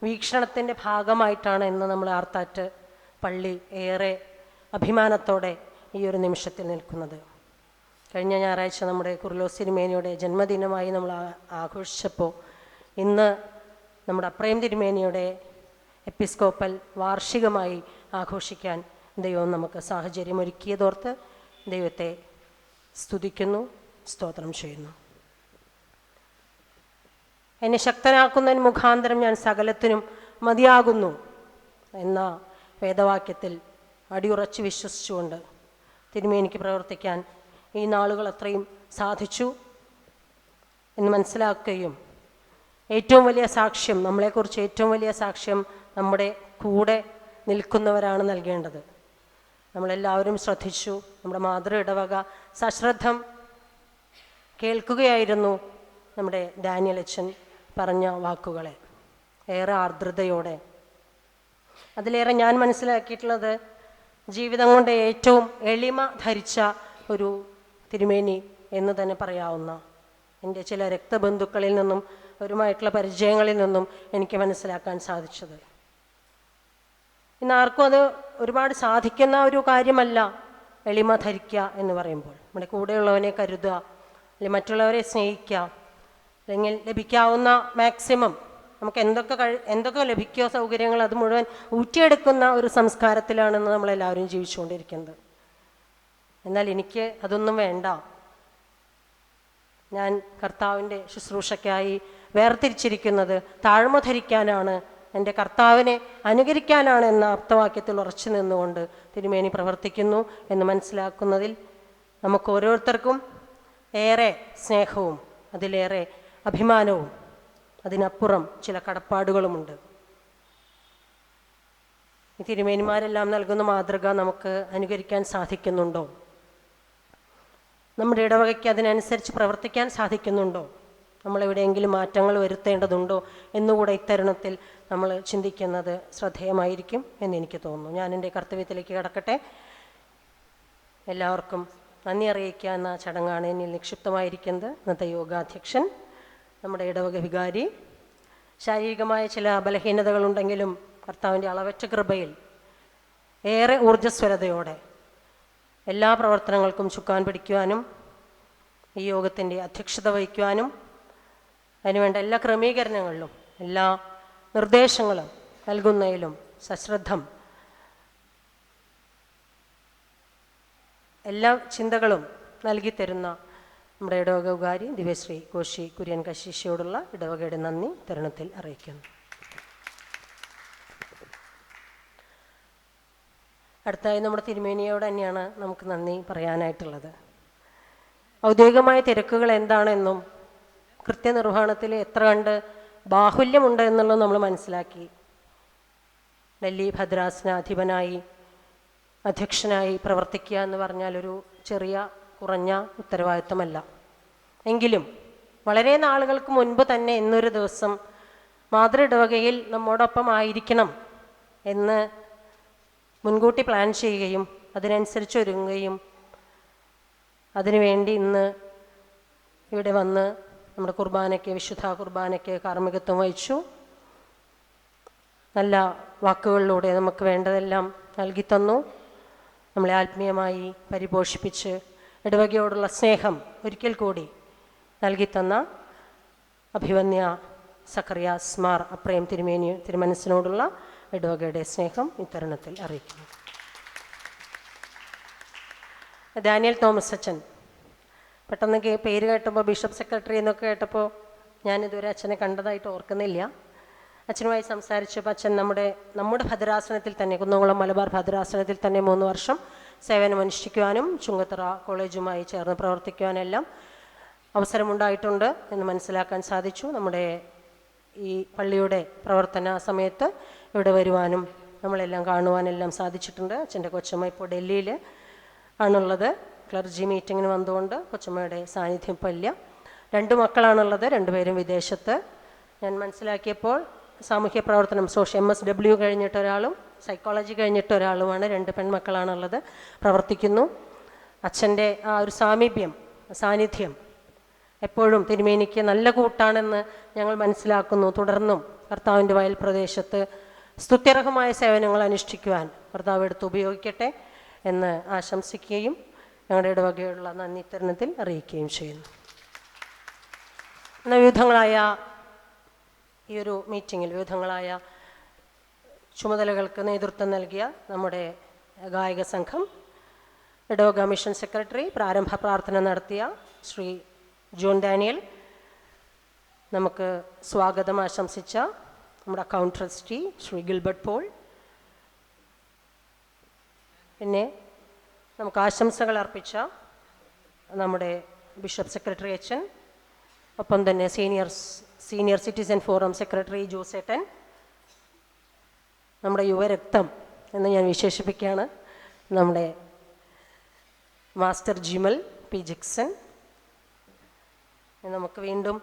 വീക്ഷണത്തിൻ്റെ ഭാഗമായിട്ടാണ് ഇന്ന് നമ്മൾ ആർത്താറ്റ് പള്ളി ഏറെ അഭിമാനത്തോടെ ഈ ഒരു നിമിഷത്തിൽ നിൽക്കുന്നത്. കഴിഞ്ഞ ഞായറാഴ്ച നമ്മുടെ കുർലോസ് തിരുമേനിയുടെ ജന്മദിനമായി നമ്മൾ ആഘോഷിച്ചപ്പോൾ ഇന്ന് നമ്മുടെ അപ്രേം തിരുമേനിയുടെ എപ്പിസ്കോപ്പൽ വാർഷികമായി ആഘോഷിക്കാൻ ദൈവം നമുക്ക് സാഹചര്യം ഒരുക്കിയതോർത്ത് ദൈവത്തെ സ്തുതിക്കുന്നു, സ്തോത്രം ചെയ്യുന്നു. എന്നെ ശക്തനാക്കുന്നതിന് മുഖാന്തരം ഞാൻ സകലത്തിനും മതിയാകുന്നു എന്ന വേദവാക്യത്തിൽ അടിയുറച്ച് വിശ്വസിച്ചുകൊണ്ട് തിരുമേനിക്ക് പ്രവർത്തിക്കാൻ ഈ നാളുകൾ അത്രയും സാധിച്ചു എന്ന് മനസ്സിലാക്കുകയും ഏറ്റവും വലിയ സാക്ഷ്യം, നമ്മളെക്കുറിച്ച് ഏറ്റവും വലിയ സാക്ഷ്യം നമ്മുടെ കൂടെ നിൽക്കുന്നവരാണ് നൽകേണ്ടത്. നമ്മളെല്ലാവരും ശ്രദ്ധിച്ചു. നമ്മുടെ മാതൃ ഇടവക സശ്രദ്ധം കേൾക്കുകയായിരുന്നു നമ്മുടെ ഡാനിയൽ അച്ഛൻ പറഞ്ഞ വാക്കുകളെ, ഏറെ ആർദ്രതയോടെ. അതിലേറെ ഞാൻ മനസ്സിലാക്കിയിട്ടുള്ളത്, ജീവിതം കൊണ്ട് ഏറ്റവും എളിമ ധരിച്ച ഒരു തിരുമേനി എന്ന് തന്നെ പറയാവുന്ന എൻ്റെ ചില രക്തബന്ധുക്കളിൽ നിന്നും അവരുമായിട്ടുള്ള പരിചയങ്ങളിൽ നിന്നും എനിക്ക് മനസ്സിലാക്കാൻ സാധിച്ചത്. ഇന്ന് ആർക്കും അത് ഒരുപാട് സാധിക്കുന്ന ഒരു കാര്യമല്ല എളിമ ധരിക്കുക എന്ന് പറയുമ്പോൾ. നമ്മുടെ കൂടെയുള്ളവനെ കരുതുക, അല്ലെങ്കിൽ മറ്റുള്ളവരെ സ്നേഹിക്കുക, അല്ലെങ്കിൽ ലഭിക്കാവുന്ന മാക്സിമം നമുക്ക് എന്തൊക്കെ ലഭിക്കുക സൗകര്യങ്ങൾ അത് മുഴുവൻ ഊറ്റിയെടുക്കുന്ന ഒരു സംസ്കാരത്തിലാണെന്ന് നമ്മളെല്ലാവരും ജീവിച്ചുകൊണ്ടിരിക്കുന്നത്. എന്നാൽ എനിക്ക് അതൊന്നും വേണ്ട. ഞാൻ കർത്താവിൻ്റെ ശുശ്രൂഷയ്ക്കായി വേർതിരിച്ചിരിക്കുന്നത് താഴ്മ ധരിക്കാനാണ്, എൻ്റെ കർത്താവിനെ അനുകരിക്കാനാണ് എന്ന അർത്ഥവാക്യത്തിൽ ഉറച്ചു നിന്നുകൊണ്ട് തിരുമേനി പ്രവർത്തിക്കുന്നു എന്ന് മനസ്സിലാക്കുന്നതിൽ നമുക്ക് ഓരോരുത്തർക്കും ഏറെ സ്നേഹവും അതിലേറെ അഭിമാനവും അതിനപ്പുറം ചില കടപ്പാടുകളുമുണ്ട്. ഈ തിരുമേനിമാരെല്ലാം നൽകുന്ന മാതൃക നമുക്ക് അനുകരിക്കാൻ സാധിക്കുന്നുണ്ടോ? നമ്മുടെ ഇടവകയ്ക്ക് അതിനനുസരിച്ച് പ്രവർത്തിക്കാൻ സാധിക്കുന്നുണ്ടോ? നമ്മളെവിടെയെങ്കിലും മാറ്റങ്ങൾ വരുത്തേണ്ടതുണ്ടോ എന്നുകൂടെ ഇത്തരുണത്തിൽ നമ്മൾ ചിന്തിക്കുന്നത് ശ്രദ്ധേയമായിരിക്കും എന്നെനിക്ക് തോന്നുന്നു. ഞാൻ എൻ്റെ കർത്തവ്യത്തിലേക്ക് കടക്കട്ടെ. എല്ലാവർക്കും നന്ദി അറിയിക്കുക എന്ന ചടങ്ങാണ് എന്നിൽ നിക്ഷിപ്തമായിരിക്കുന്നത്. ഇന്നത്തെ യോഗാധ്യക്ഷൻ നമ്മുടെ ഇടവക വികാരി ശാരീരികമായ ചില ബലഹീനതകളുണ്ടെങ്കിലും കർത്താവിൻ്റെ അളവറ്റ കൃപയിൽ ഏറെ ഊർജ്ജസ്വലതയോടെ എല്ലാ പ്രവർത്തനങ്ങൾക്കും ചുക്കാൻ പിടിക്കുവാനും ഈ യോഗത്തിൻ്റെ അധ്യക്ഷത വഹിക്കുവാനും അതിനുവേണ്ട എല്ലാ ക്രമീകരണങ്ങളിലും എല്ലാ നിർദ്ദേശങ്ങളും നൽകുന്നതിലും സശ്രദ്ധം എല്ലാ ചിന്തകളും നൽകി തരുന്ന നമ്മുടെ ഇടവക വികാരി ദിവ്യശ്രീ കോശി കുര്യൻ കശീശയോടുള്ള ഇടവകയുടെ നന്ദി തരുണത്തിൽ അറിയിക്കുന്നു. അടുത്തായി നമ്മുടെ തിരുമേനിയോട് തന്നെയാണ് നമുക്ക് നന്ദി പറയാനായിട്ടുള്ളത്. ഔദ്യോഗികമായ തിരക്കുകൾ എന്താണെന്നും കൃത്യനിർവഹണത്തിൽ എത്ര കണ്ട് ബാഹുല്യമുണ്ട് എന്നുള്ളത് നമ്മൾ മനസ്സിലാക്കി. ഡൽഹി ഭദ്രാസനാധിപനായി അധ്യക്ഷനായി പ്രവർത്തിക്കുക എന്ന് പറഞ്ഞാൽ ഒരു ചെറിയ കുറഞ്ഞ ഉത്തരവാദിത്തമല്ല. എങ്കിലും വളരെ നാളുകൾക്ക് മുൻപ് തന്നെ ഇന്നൊരു ദിവസം മാതൃ ഇടവകയിൽ നമ്മോടൊപ്പം ആയിരിക്കണം എന്ന് മുൻകൂട്ടി പ്ലാൻ ചെയ്യുകയും അതിനനുസരിച്ച് ഒരുങ്ങുകയും അതിനുവേണ്ടി ഇന്ന് ഇവിടെ വന്ന് നമ്മുടെ കുർബാനയ്ക്ക്, വിശുദ്ധ കുർബാനയ്ക്ക് കാർമ്മികത്വം വഹിച്ചു. നല്ല വാക്കുകളിലൂടെ നമുക്ക് വേണ്ടതെല്ലാം നൽകി തന്നു. നമ്മളെ ആത്മീയമായി പരിപോഷിപ്പിച്ച് ഇടവകയോടുള്ള സ്നേഹം ഒരിക്കൽ കൂടി നൽകിത്തന്ന അഭിവന്യ സക്കറിയാസ് മാർ അപ്രേം തിരുമനസിനോടുള്ള ഇടവകയുടെ സ്നേഹം ഇത്തരുണത്തിൽ അറിയിക്കുന്നു. ഡാനിയൽ തോമസ് അച്ഛൻ, പെട്ടെന്ന് പേര് കേട്ടപ്പോൾ ബിഷപ്പ് സെക്രട്ടറി എന്നൊക്കെ കേട്ടപ്പോൾ ഞാനിതുവരെ അച്ഛനെ കണ്ടതായിട്ട് ഓർക്കുന്നില്ല. അച്ഛനുമായി സംസാരിച്ചപ്പോൾ അച്ഛൻ നമ്മുടെ ഭദ്രാസനത്തിൽ തന്നെ, കുന്നംകുളം മലബാർ ഭദ്രാസനത്തിൽ തന്നെ 3 വർഷം സേവനമനുഷ്ഠിക്കുവാനും ചുങ്കത്തറ കോളേജുമായി ചേർന്ന് പ്രവർത്തിക്കുവാനെല്ലാം അവസരമുണ്ടായിട്ടുണ്ട് എന്ന് മനസ്സിലാക്കാൻ സാധിച്ചു. നമ്മുടെ ഈ പള്ളിയുടെ പ്രവർത്തന സമയത്ത് ഇവിടെ വരുവാനും നമ്മളെല്ലാം കാണുവാനെല്ലാം സാധിച്ചിട്ടുണ്ട്. അച്ഛൻ്റെ കൊച്ചമ്മ ഇപ്പോൾ ഡൽഹിയിൽ ആണുള്ളത്. ക്ലർജി മീറ്റിങ്ങിന് വന്നുകൊണ്ട് കൊച്ചമ്മയുടെ സാന്നിധ്യം ഇപ്പോൾ ഇല്ല. 2 മക്കളാണുള്ളത്, 2 പേരും വിദേശത്ത്. ഞാൻ മനസ്സിലാക്കിയപ്പോൾ സാമൂഹ്യ പ്രവർത്തനം MSW കഴിഞ്ഞിട്ടൊരാളും സൈക്കോളജി കഴിഞ്ഞിട്ടൊരാളുമാണ്. 2 പെൺമക്കളാണുള്ളത്, പ്രവർത്തിക്കുന്നു. അച്ഛൻ്റെ ആ ഒരു സാന്നിധ്യം എപ്പോഴും തിരുമേനിക്ക് നല്ല കൂട്ടാണെന്ന് ഞങ്ങൾ മനസ്സിലാക്കുന്നു. തുടർന്നും കർത്താവിൻ്റെ വയൽ പ്രദേശത്ത് സ്തുത്യർഹമായ സേവനങ്ങൾ അനുഷ്ഠിക്കുവാൻ കർത്താവ് എടുത്ത് ഉപയോഗിക്കട്ടെ എന്ന് ആശംസിക്കുകയും ഞങ്ങളുടെ ഇടവകയുള്ള നന്ദി തരുണത്തിൽ അറിയിക്കുകയും ചെയ്യുന്നു. വിവിധങ്ങളായ ഈ ഒരു മീറ്റിങ്ങിൽ വിവിധങ്ങളായ ചുമതലകൾക്ക് നേതൃത്വം നൽകിയ നമ്മുടെ ഗായക സംഘം, ഇടവക മിഷൻ സെക്രട്ടറി, പ്രാരംഭ പ്രാർത്ഥന നടത്തിയ ശ്രീ ജോൺ ഡാനിയൽ, നമുക്ക് സ്വാഗതം ആശംസിച്ച നമ്മുടെ അക്കൗണ്ട് ട്രസ്റ്റി ശ്രീ ഗിൽബർട്ട് പോൾ, പിന്നെ നമുക്ക് ആശംസകൾ അർപ്പിച്ച നമ്മുടെ ബിഷപ്പ് സെക്രട്ടറി അച്ഛൻ, ഒപ്പം തന്നെ സീനിയർ സിറ്റിസൺ ഫോറം സെക്രട്ടറി ജോസേട്ടൻ, നമ്മുടെ യുവരക്തം എന്ന് ഞാൻ വിശേഷിപ്പിക്കുകയാണ് നമ്മുടെ മാസ്റ്റർ ജിമൽ പി ജിക്സൺ. നമുക്ക് വീണ്ടും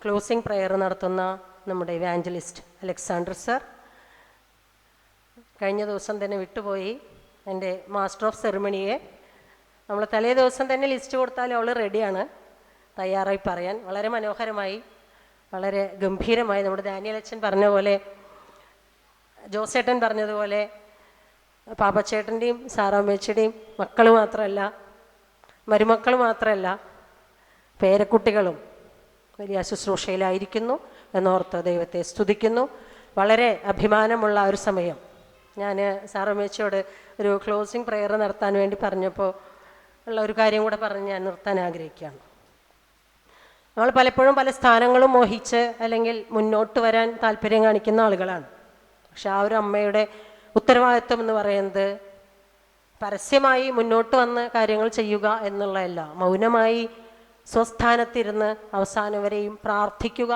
ക്ലോസിംഗ് പ്രെയർ നടത്തുന്ന നമ്മുടെ ഇവാഞ്ചലിസ്റ്റ് അലക്സാണ്ടർ സർ. കഴിഞ്ഞ ദിവസം തന്നെ വിട്ടുപോയി എൻ്റെ മാസ്റ്റർ ഓഫ് സെറിമണിയെ. നമ്മൾ തലേ ദിവസം തന്നെ ലിസ്റ്റ് കൊടുത്താൽ അവൾ റെഡിയാണ്, തയ്യാറായി പറയാൻ. വളരെ മനോഹരമായി, വളരെ ഗംഭീരമായി നമ്മുടെ ഡാനിയൽ അച്ഛൻ പറഞ്ഞ പോലെ, ജോസേട്ടൻ പറഞ്ഞതുപോലെ, പാപ്പച്ചേട്ടൻ്റെയും സാറാമ്മേച്ചിയുടെയും മക്കൾ മാത്രമല്ല, മരുമക്കൾ മാത്രമല്ല, പേരക്കുട്ടികളും വലിയ ശുശ്രൂഷയിലായിരിക്കുന്നു എന്നോർത്ത് ദൈവത്തെ സ്തുതിക്കുന്നു. വളരെ അഭിമാനമുള്ള ഒരു സമയം. ഞാൻ സാറമ്മേച്ചിയോട് ഒരു ക്ലോസിംഗ് പ്രെയർ നടത്താൻ വേണ്ടി പറഞ്ഞപ്പോൾ ഉള്ള ഒരു കാര്യം കൂടെ പറഞ്ഞ് ഞാൻ നിർത്താൻ ആഗ്രഹിക്കുകയാണ്. നമ്മൾ പലപ്പോഴും പല സ്ഥാനങ്ങളും മോഹിച്ച് അല്ലെങ്കിൽ മുന്നോട്ട് വരാൻ താല്പര്യം കാണിക്കുന്ന ആളുകളാണ്. പക്ഷെ ആ ഒരു അമ്മയുടെ ഉത്തരവാദിത്വം എന്ന് പറയുന്നത് പരസ്യമായി മുന്നോട്ട് വന്ന് കാര്യങ്ങൾ ചെയ്യുക എന്നുള്ളതല്ല, മൗനമായി സ്വസ്ഥാനത്തിരുന്ന് അവസാനം വരെയും പ്രാർത്ഥിക്കുക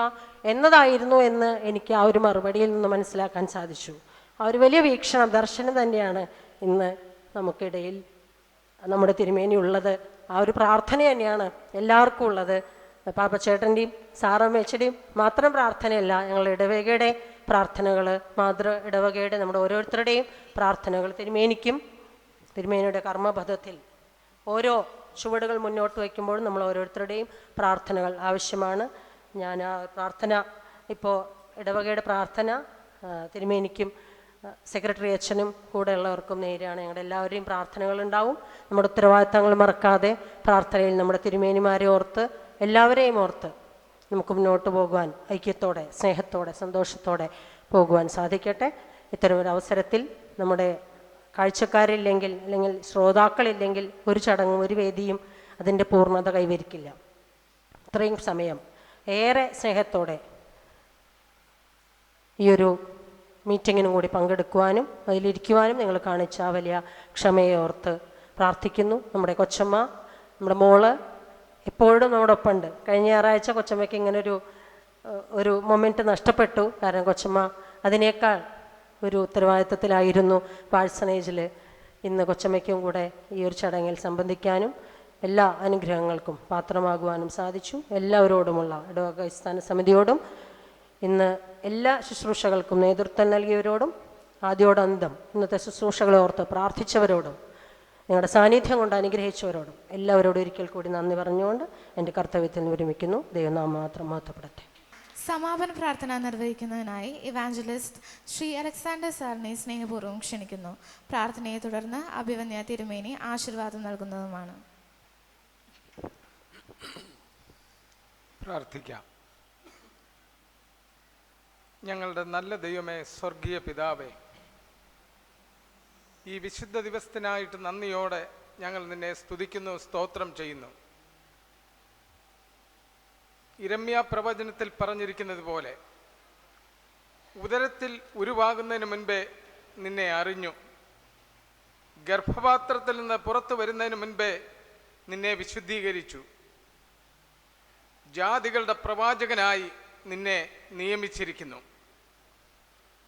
എന്നതായിരുന്നു എന്ന് എനിക്ക് ആ ഒരു മറുപടിയിൽ നിന്ന് മനസ്സിലാക്കാൻ സാധിച്ചു. ആ ഒരു വലിയ വീക്ഷണം, ദർശനം തന്നെയാണ് ഇന്ന് നമുക്കിടയിൽ നമ്മുടെ തിരുമേനി ഉള്ളത്. ആ ഒരു പ്രാർത്ഥന തന്നെയാണ് എല്ലാവർക്കും ഉള്ളത്. പാപ്പച്ചേട്ടൻ്റെയും സാറമ്മേച്ചയുടെയും മാത്രം പ്രാർത്ഥനയല്ല, ഞങ്ങളുടെ ഇടവകയുടെ പ്രാർത്ഥനകൾ, മാതൃ ഇടവകയുടെ നമ്മുടെ ഓരോരുത്തരുടെയും പ്രാർത്ഥനകൾ, തിരുമേനിയുടെ കർമ്മപഥത്തിൽ ഓരോ ചുവടുകൾ മുന്നോട്ട് വയ്ക്കുമ്പോഴും നമ്മൾ ഓരോരുത്തരുടെയും പ്രാർത്ഥനകൾ ആവശ്യമാണ്. ഞാൻ ആ പ്രാർത്ഥന ഇപ്പോൾ ഇടവകയുടെ പ്രാർത്ഥന തിരുമേനിക്കും സെക്രട്ടറി അച്ഛനും കൂടെ ഉള്ളവർക്കും നേരെയാണ്. ഞങ്ങളുടെ എല്ലാവരുടെയും പ്രാർത്ഥനകളുണ്ടാവും. നമ്മുടെ ഉത്തരവാദിത്തങ്ങൾ മറക്കാതെ പ്രാർത്ഥനയിൽ നമ്മുടെ തിരുമേനിമാരെ ഓർത്ത് എല്ലാവരെയും ഓർത്ത് നമുക്ക് മുന്നോട്ട് പോകുവാൻ ഐക്യത്തോടെ, സ്നേഹത്തോടെ, സന്തോഷത്തോടെ പോകുവാൻ സാധിക്കട്ടെ. ഇത്തരമൊരു അവസരത്തിൽ നമ്മുടെ കാഴ്ചക്കാരില്ലെങ്കിൽ അല്ലെങ്കിൽ ശ്രോതാക്കളില്ലെങ്കിൽ ഒരു ചടങ്ങും ഒരു വേദിയും അതിൻ്റെ പൂർണ്ണത കൈവരിക്കില്ല. ഇത്രയും സമയം ഏറെ സ്നേഹത്തോടെ ഈ ഒരു മീറ്റിങ്ങിനും കൂടി പങ്കെടുക്കുവാനും അതിലിരിക്കുവാനും നിങ്ങൾ കാണിച്ച ആ വലിയ ക്ഷമയെ ഓർത്ത് പ്രാർത്ഥിക്കുന്നു. നമ്മുടെ കൊച്ചമ്മ, നമ്മുടെ മോള് എപ്പോഴും നമ്മുടെ ഒപ്പം ഉണ്ട്. കഴിഞ്ഞ ഞായറാഴ്ച കൊച്ചമ്മയ്ക്ക് ഇങ്ങനൊരു മൊമെൻറ്റ് നഷ്ടപ്പെട്ടു. കാരണം കൊച്ചമ്മ അതിനേക്കാൾ ഒരു ഉത്തരവാദിത്വത്തിലായിരുന്നു വാഴ്സണേജിൽ. ഇന്ന് കൊച്ചമ്മയ്ക്കും കൂടെ ഈ ഒരു ചടങ്ങിൽ സംബന്ധിക്കാനും എല്ലാ അനുഗ്രഹങ്ങൾക്കും പാത്രമാകുവാനും സാധിച്ചു. എല്ലാവരോടുമുള്ള ഇടവക അടിസ്ഥാന സമിതിയോടും ഇന്ന് എല്ലാ ശുശ്രൂഷകൾക്കും നേതൃത്വം നൽകിയവരോടും ആദ്യോടന്തം ഇന്നത്തെ ശുശ്രൂഷകളെ ഓർത്ത് പ്രാർത്ഥിച്ചവരോടും നിങ്ങളുടെ സാന്നിധ്യം കൊണ്ട് അനുഗ്രഹിച്ചവരോടും എല്ലാവരോടും ഒരിക്കൽ കൂടി നന്ദി പറഞ്ഞുകൊണ്ട് എൻ്റെ കർത്തവ്യത്തിൽ വിരമിക്കുന്നു. ദൈവനാമം മാത്രം മഹത്വപ്പെടട്ടെ. സമാപന പ്രാർത്ഥന നിർവഹിക്കുന്നതിനായി ഇവാഞ്ചലിസ്റ്റ് ശ്രീ അലക്സാണ്ടർ സാറിനെ സ്നേഹപൂർവ്വം ക്ഷണിക്കുന്നു. പ്രാർത്ഥനയെ തുടർന്ന് അഭിവന്യ തിരുമേനി ആശീർവാദം നൽകുന്നതുമാണ്. പ്രാർത്ഥിക്കാം. ഞങ്ങളുടെ നല്ല ദൈവമേ, സ്വർഗീയ പിതാവേ, ഈ വിശുദ്ധ ദിവസത്തിനായിട്ട് നന്ദിയോടെ ഞങ്ങൾ നിന്നെ സ്തുതിക്കുന്നു, സ്തോത്രം ചെയ്യുന്നു. ഇരമ്യ പ്രവചനത്തിൽ പറഞ്ഞിരിക്കുന്നത് പോലെ ഉദരത്തിൽ ഉരുവാകുന്നതിന് മുൻപേ നിന്നെ അറിഞ്ഞു, ഗർഭപാത്രത്തിൽ നിന്ന് പുറത്തു വരുന്നതിന് മുൻപേ നിന്നെ വിശുദ്ധീകരിച്ചു, ജാതികളുടെ പ്രവാചകനായി നിന്നെ നിയമിച്ചിരിക്കുന്നു.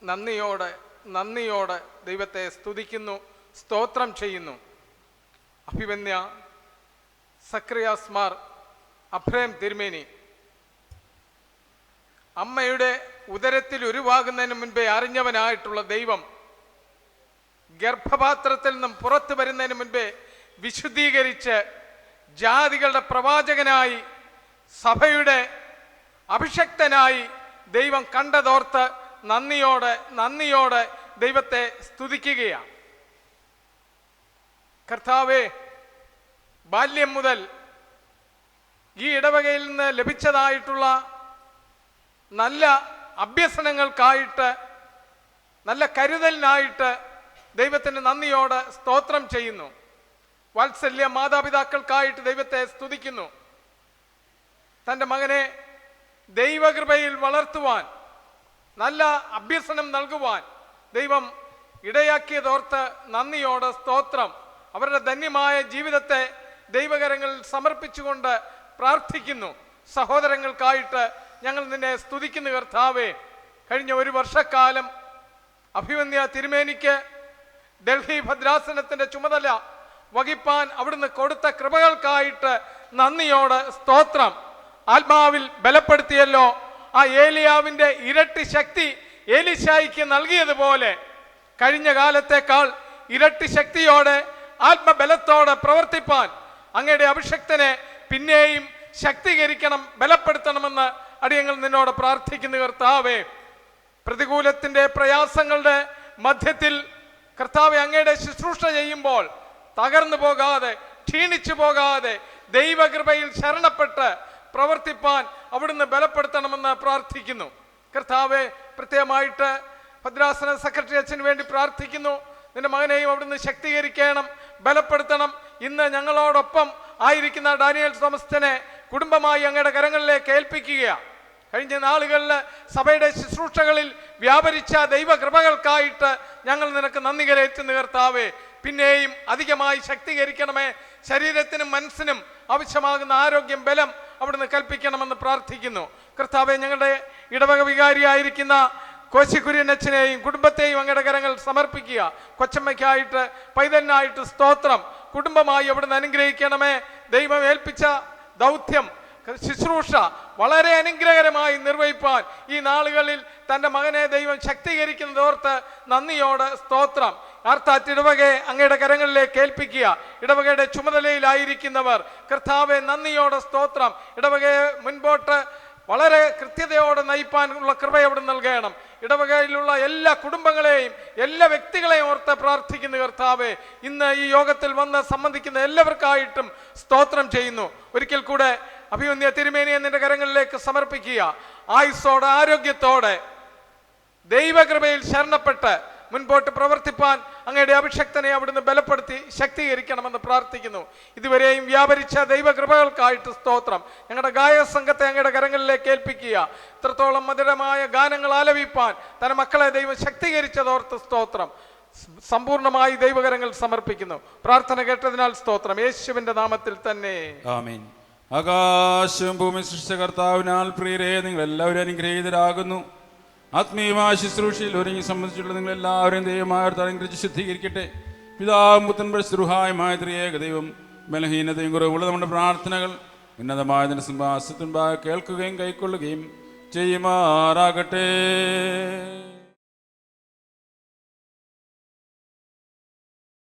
നന്ദിയോടെ ദൈവത്തെ സ്തുതിക്കുന്നു, സ്തോത്രം ചെയ്യുന്നു. അഭിവന്യ സക്രിയാസ് മാർ അബ്രഹാം തിരുമേനി അമ്മയുടെ ഉദരത്തിൽ ഉരുവാകുന്നതിന് മുൻപേ അറിഞ്ഞവനായിട്ടുള്ള ദൈവം ഗർഭപാത്രത്തിൽ നിന്നും പുറത്തു വരുന്നതിന് മുൻപേ വിശുദ്ധീകരിച്ച് ജാതികളുടെ പ്രവാചകനായി സഭയുടെ അഭിഷക്തനായി ദൈവം കണ്ടതോർത്ത് നന്ദിയോടെ ദൈവത്തെ സ്തുതിക്കുകയാണ്. കർത്താവേ, ബാല്യം മുതൽ ഈ ഇടവകയിൽ നിന്ന് ലഭിച്ചതായിട്ടുള്ള നല്ല അഭ്യസനങ്ങൾക്കായിട്ട്, നല്ല കരുതലിനായിട്ട് ദൈവത്തിന് നന്ദിയോടെ സ്തോത്രം ചെയ്യുന്നു. വാത്സല്യ മാതാപിതാക്കൾക്കായിട്ട് ദൈവത്തെ സ്തുതിക്കുന്നു. തൻ്റെ മകനെ ദൈവകൃപയിൽ വളർത്തുവാൻ, നല്ല അഭ്യസനം നൽകുവാൻ ദൈവം ഇടയാക്കിയതോർത്ത് നന്ദിയോടെ സ്തോത്രം. അവരുടെ ധന്യമായ ജീവിതത്തെ ദൈവകരങ്ങളിൽ സമർപ്പിച്ചുകൊണ്ട് പ്രാർത്ഥിക്കുന്നു. സഹോദരങ്ങൾക്കായിട്ട് ഞങ്ങൾ നിന്നെ സ്തുതിക്കുന്നു. കർത്താവേ, കഴിഞ്ഞ ഒരു വർഷക്കാലം അഭിവന്യ തിരുമേനിക്ക് ഡൽഹി ഭദ്രാസനത്തിൻ്റെ ചുമതല വഹിപ്പാൻ അവിടുന്ന് കൊടുത്ത കൃപകൾക്കായിട്ട് നന്ദിയോടെ സ്തോത്രം. ആത്മാവിൽ ബലപ്പെടുത്തിയല്ലോ. ആ ഏലിയാവിൻ്റെ ഇരട്ടി ശക്തി ഏലിശായിക്ക് നൽകിയതുപോലെ കഴിഞ്ഞ കാലത്തേക്കാൾ ഇരട്ടി ശക്തിയോടെ ആത്മബലത്തോടെ പ്രവർത്തിപ്പാൻ അങ്ങയുടെ അഭിഷക്തനെ പിന്നെയും ശക്തീകരിക്കണം, ബലപ്പെടുത്തണമെന്ന് അടിയങ്ങൾ നിന്നോട് പ്രാർത്ഥിക്കുന്നു. കർത്താവേ, പ്രതികൂലത്തിൻ്റെ പ്രയാസങ്ങളുടെ മധ്യത്തിൽ കർത്താവെ അങ്ങയുടെ ശുശ്രൂഷ ചെയ്യുമ്പോൾ തകർന്നു പോകാതെ, ക്ഷീണിച്ചു പോകാതെ ദൈവകൃപയിൽ ശരണപ്പെട്ട് പ്രവർത്തിപ്പാൻ അവിടുന്ന് ബലപ്പെടുത്തണമെന്ന് പ്രാർത്ഥിക്കുന്നു. കർത്താവെ, പ്രത്യേകമായിട്ട് ഭദ്രാസന സെക്രട്ടറി അച്ഛന് വേണ്ടി പ്രാർത്ഥിക്കുന്നു. നിന്റെ മകനെയും അവിടുന്ന് ശക്തീകരിക്കണം, ബലപ്പെടുത്തണം. ഇന്ന് ഞങ്ങളോടൊപ്പം ആയിരിക്കുന്ന ഡാനിയൽ തോമസിനെ കുടുംബമായി അങ്ങയുടെ കരങ്ങളിലേക്ക് ഏൽപ്പിക്കുകയാണ്. കഴിഞ്ഞ നാളുകളിൽ സഭയുടെ ശുശ്രൂഷകളിൽ വ്യാപരിച്ച ദൈവകൃപകൾക്കായിട്ട് ഞങ്ങൾ നിനക്ക് നന്ദി കരയറ്റുന്നു. കർത്താവേ, പിന്നെയും അധികമായി ശക്തീകരിക്കണമേ. ശരീരത്തിനും മനസ്സിനും ആവശ്യമാകുന്ന ആരോഗ്യം, ബലം അവിടുന്ന് കൽപ്പിക്കണമെന്ന് പ്രാർത്ഥിക്കുന്നു. കർത്താവെ, ഞങ്ങളുടെ ഇടവക വികാരിയായിരിക്കുന്ന കോശിക്കുര്യനച്ഛനെയും കുടുംബത്തെയും അങ്ങയുടെ കരങ്ങൾ സമർപ്പിക്കുക. കൊച്ചമ്മയ്ക്കായിട്ട്, പൈതലിനായിട്ട് സ്തോത്രം. കുടുംബമായി അവിടുന്ന് അനുഗ്രഹിക്കണമേ. ദൈവം ഏൽപ്പിച്ച ദൗത്യം, ശുശ്രൂഷ വളരെ അനുഗ്രഹകരമായി നിർവഹിപ്പാൻ ഈ നാളുകളിൽ തൻ്റെ മകനെ ദൈവം ശക്തീകരിക്കുന്നതോർത്ത് നന്ദിയോടെ സ്തോത്രം. അർത്ഥാറ്റ് ഇടവകയെ അങ്ങയുടെ കരങ്ങളിലേക്ക് ഏൽപ്പിക്കുക. ഇടവകയുടെ ചുമതലയിലായിരിക്കുന്നവർ കർത്താവെ നന്ദിയോടെ സ്തോത്രം. ഇടവകയെ മുൻപോട്ട് വളരെ കൃത്യതയോടെ നയിപ്പാനുള്ള കൃപ അവിടുന്ന് നൽകണം. ഇടവകയിലുള്ള എല്ലാ കുടുംബങ്ങളെയും എല്ലാ വ്യക്തികളെയും ഓർത്ത് പ്രാർത്ഥിക്കുന്ന കർത്താവേ, ഇന്ന് ഈ യോഗത്തിൽ വന്ന് സംബന്ധിക്കുന്ന എല്ലാവർക്കായിട്ടും സ്തോത്രം ചെയ്യുന്നു. ഒരിക്കൽ കൂടെ അഭിമന്യ തിരുമേനിയെ നിന്റെ കരങ്ങളിലേക്ക് സമർപ്പിക്കുക. ആയുസ്സോടെ ആരോഗ്യത്തോടെ ദൈവകൃപയിൽ ശരണപ്പെട്ട് മുൻപോട്ട് പ്രവർത്തിപ്പാൻ അങ്ങയുടെ അഭിഷക്തനെ അവിടുന്ന് ബലപ്പെടുത്തി ശക്തീകരിക്കണമെന്ന് പ്രാർത്ഥിക്കുന്നു. ഇതുവരെയും വ്യാപരിച്ച ദൈവകൃപകൾക്കായിട്ട് സ്തോത്രം. ഞങ്ങളുടെ ഗായക സംഘത്തെ അങ്ങയുടെ കരങ്ങളിലേക്ക് ഏൽപ്പിക്കുക. ഇത്രത്തോളം മധുരമായ ഗാനങ്ങൾ ആലപിപ്പാൻ തന്റെ മക്കളെ ദൈവം ശക്തീകരിച്ചതോർത്ത് സ്തോത്രം. സമ്പൂർണ്ണമായി ദൈവകരങ്ങൾ സമർപ്പിക്കുന്നു. പ്രാർത്ഥന കേട്ടതിനാൽ സ്തോത്രം. യേശുവിന്റെ നാമത്തിൽ തന്നെ ആമേൻ. ആകാശം ഭൂമി സൃഷ്ടിച്ച കർത്താവിനാൽ പ്രിയരെ, നിങ്ങൾ എല്ലാവരും അനുഗ്രഹീതരാകുന്നു. ആത്മീയമായ ശുശ്രൂഷയിൽ ഒരുങ്ങി സംബന്ധിച്ചുള്ള നിങ്ങൾ എല്ലാവരും ദൈവമായ അനുഗ്രഹിച്ച് ശുദ്ധീകരിക്കട്ടെ. പിതാവും പുത്രനും പരിശുദ്ധനുമായ ത്രിയേക ദൈവം ബലഹീനതയും കുറവുള്ള നമ്മുടെ പ്രാർത്ഥനകൾ ഉന്നതമായ സിംഹാസനത്തിൻപാകെ കേൾക്കുകയും കൈക്കൊള്ളുകയും ചെയ്യുമാറാകട്ടെ.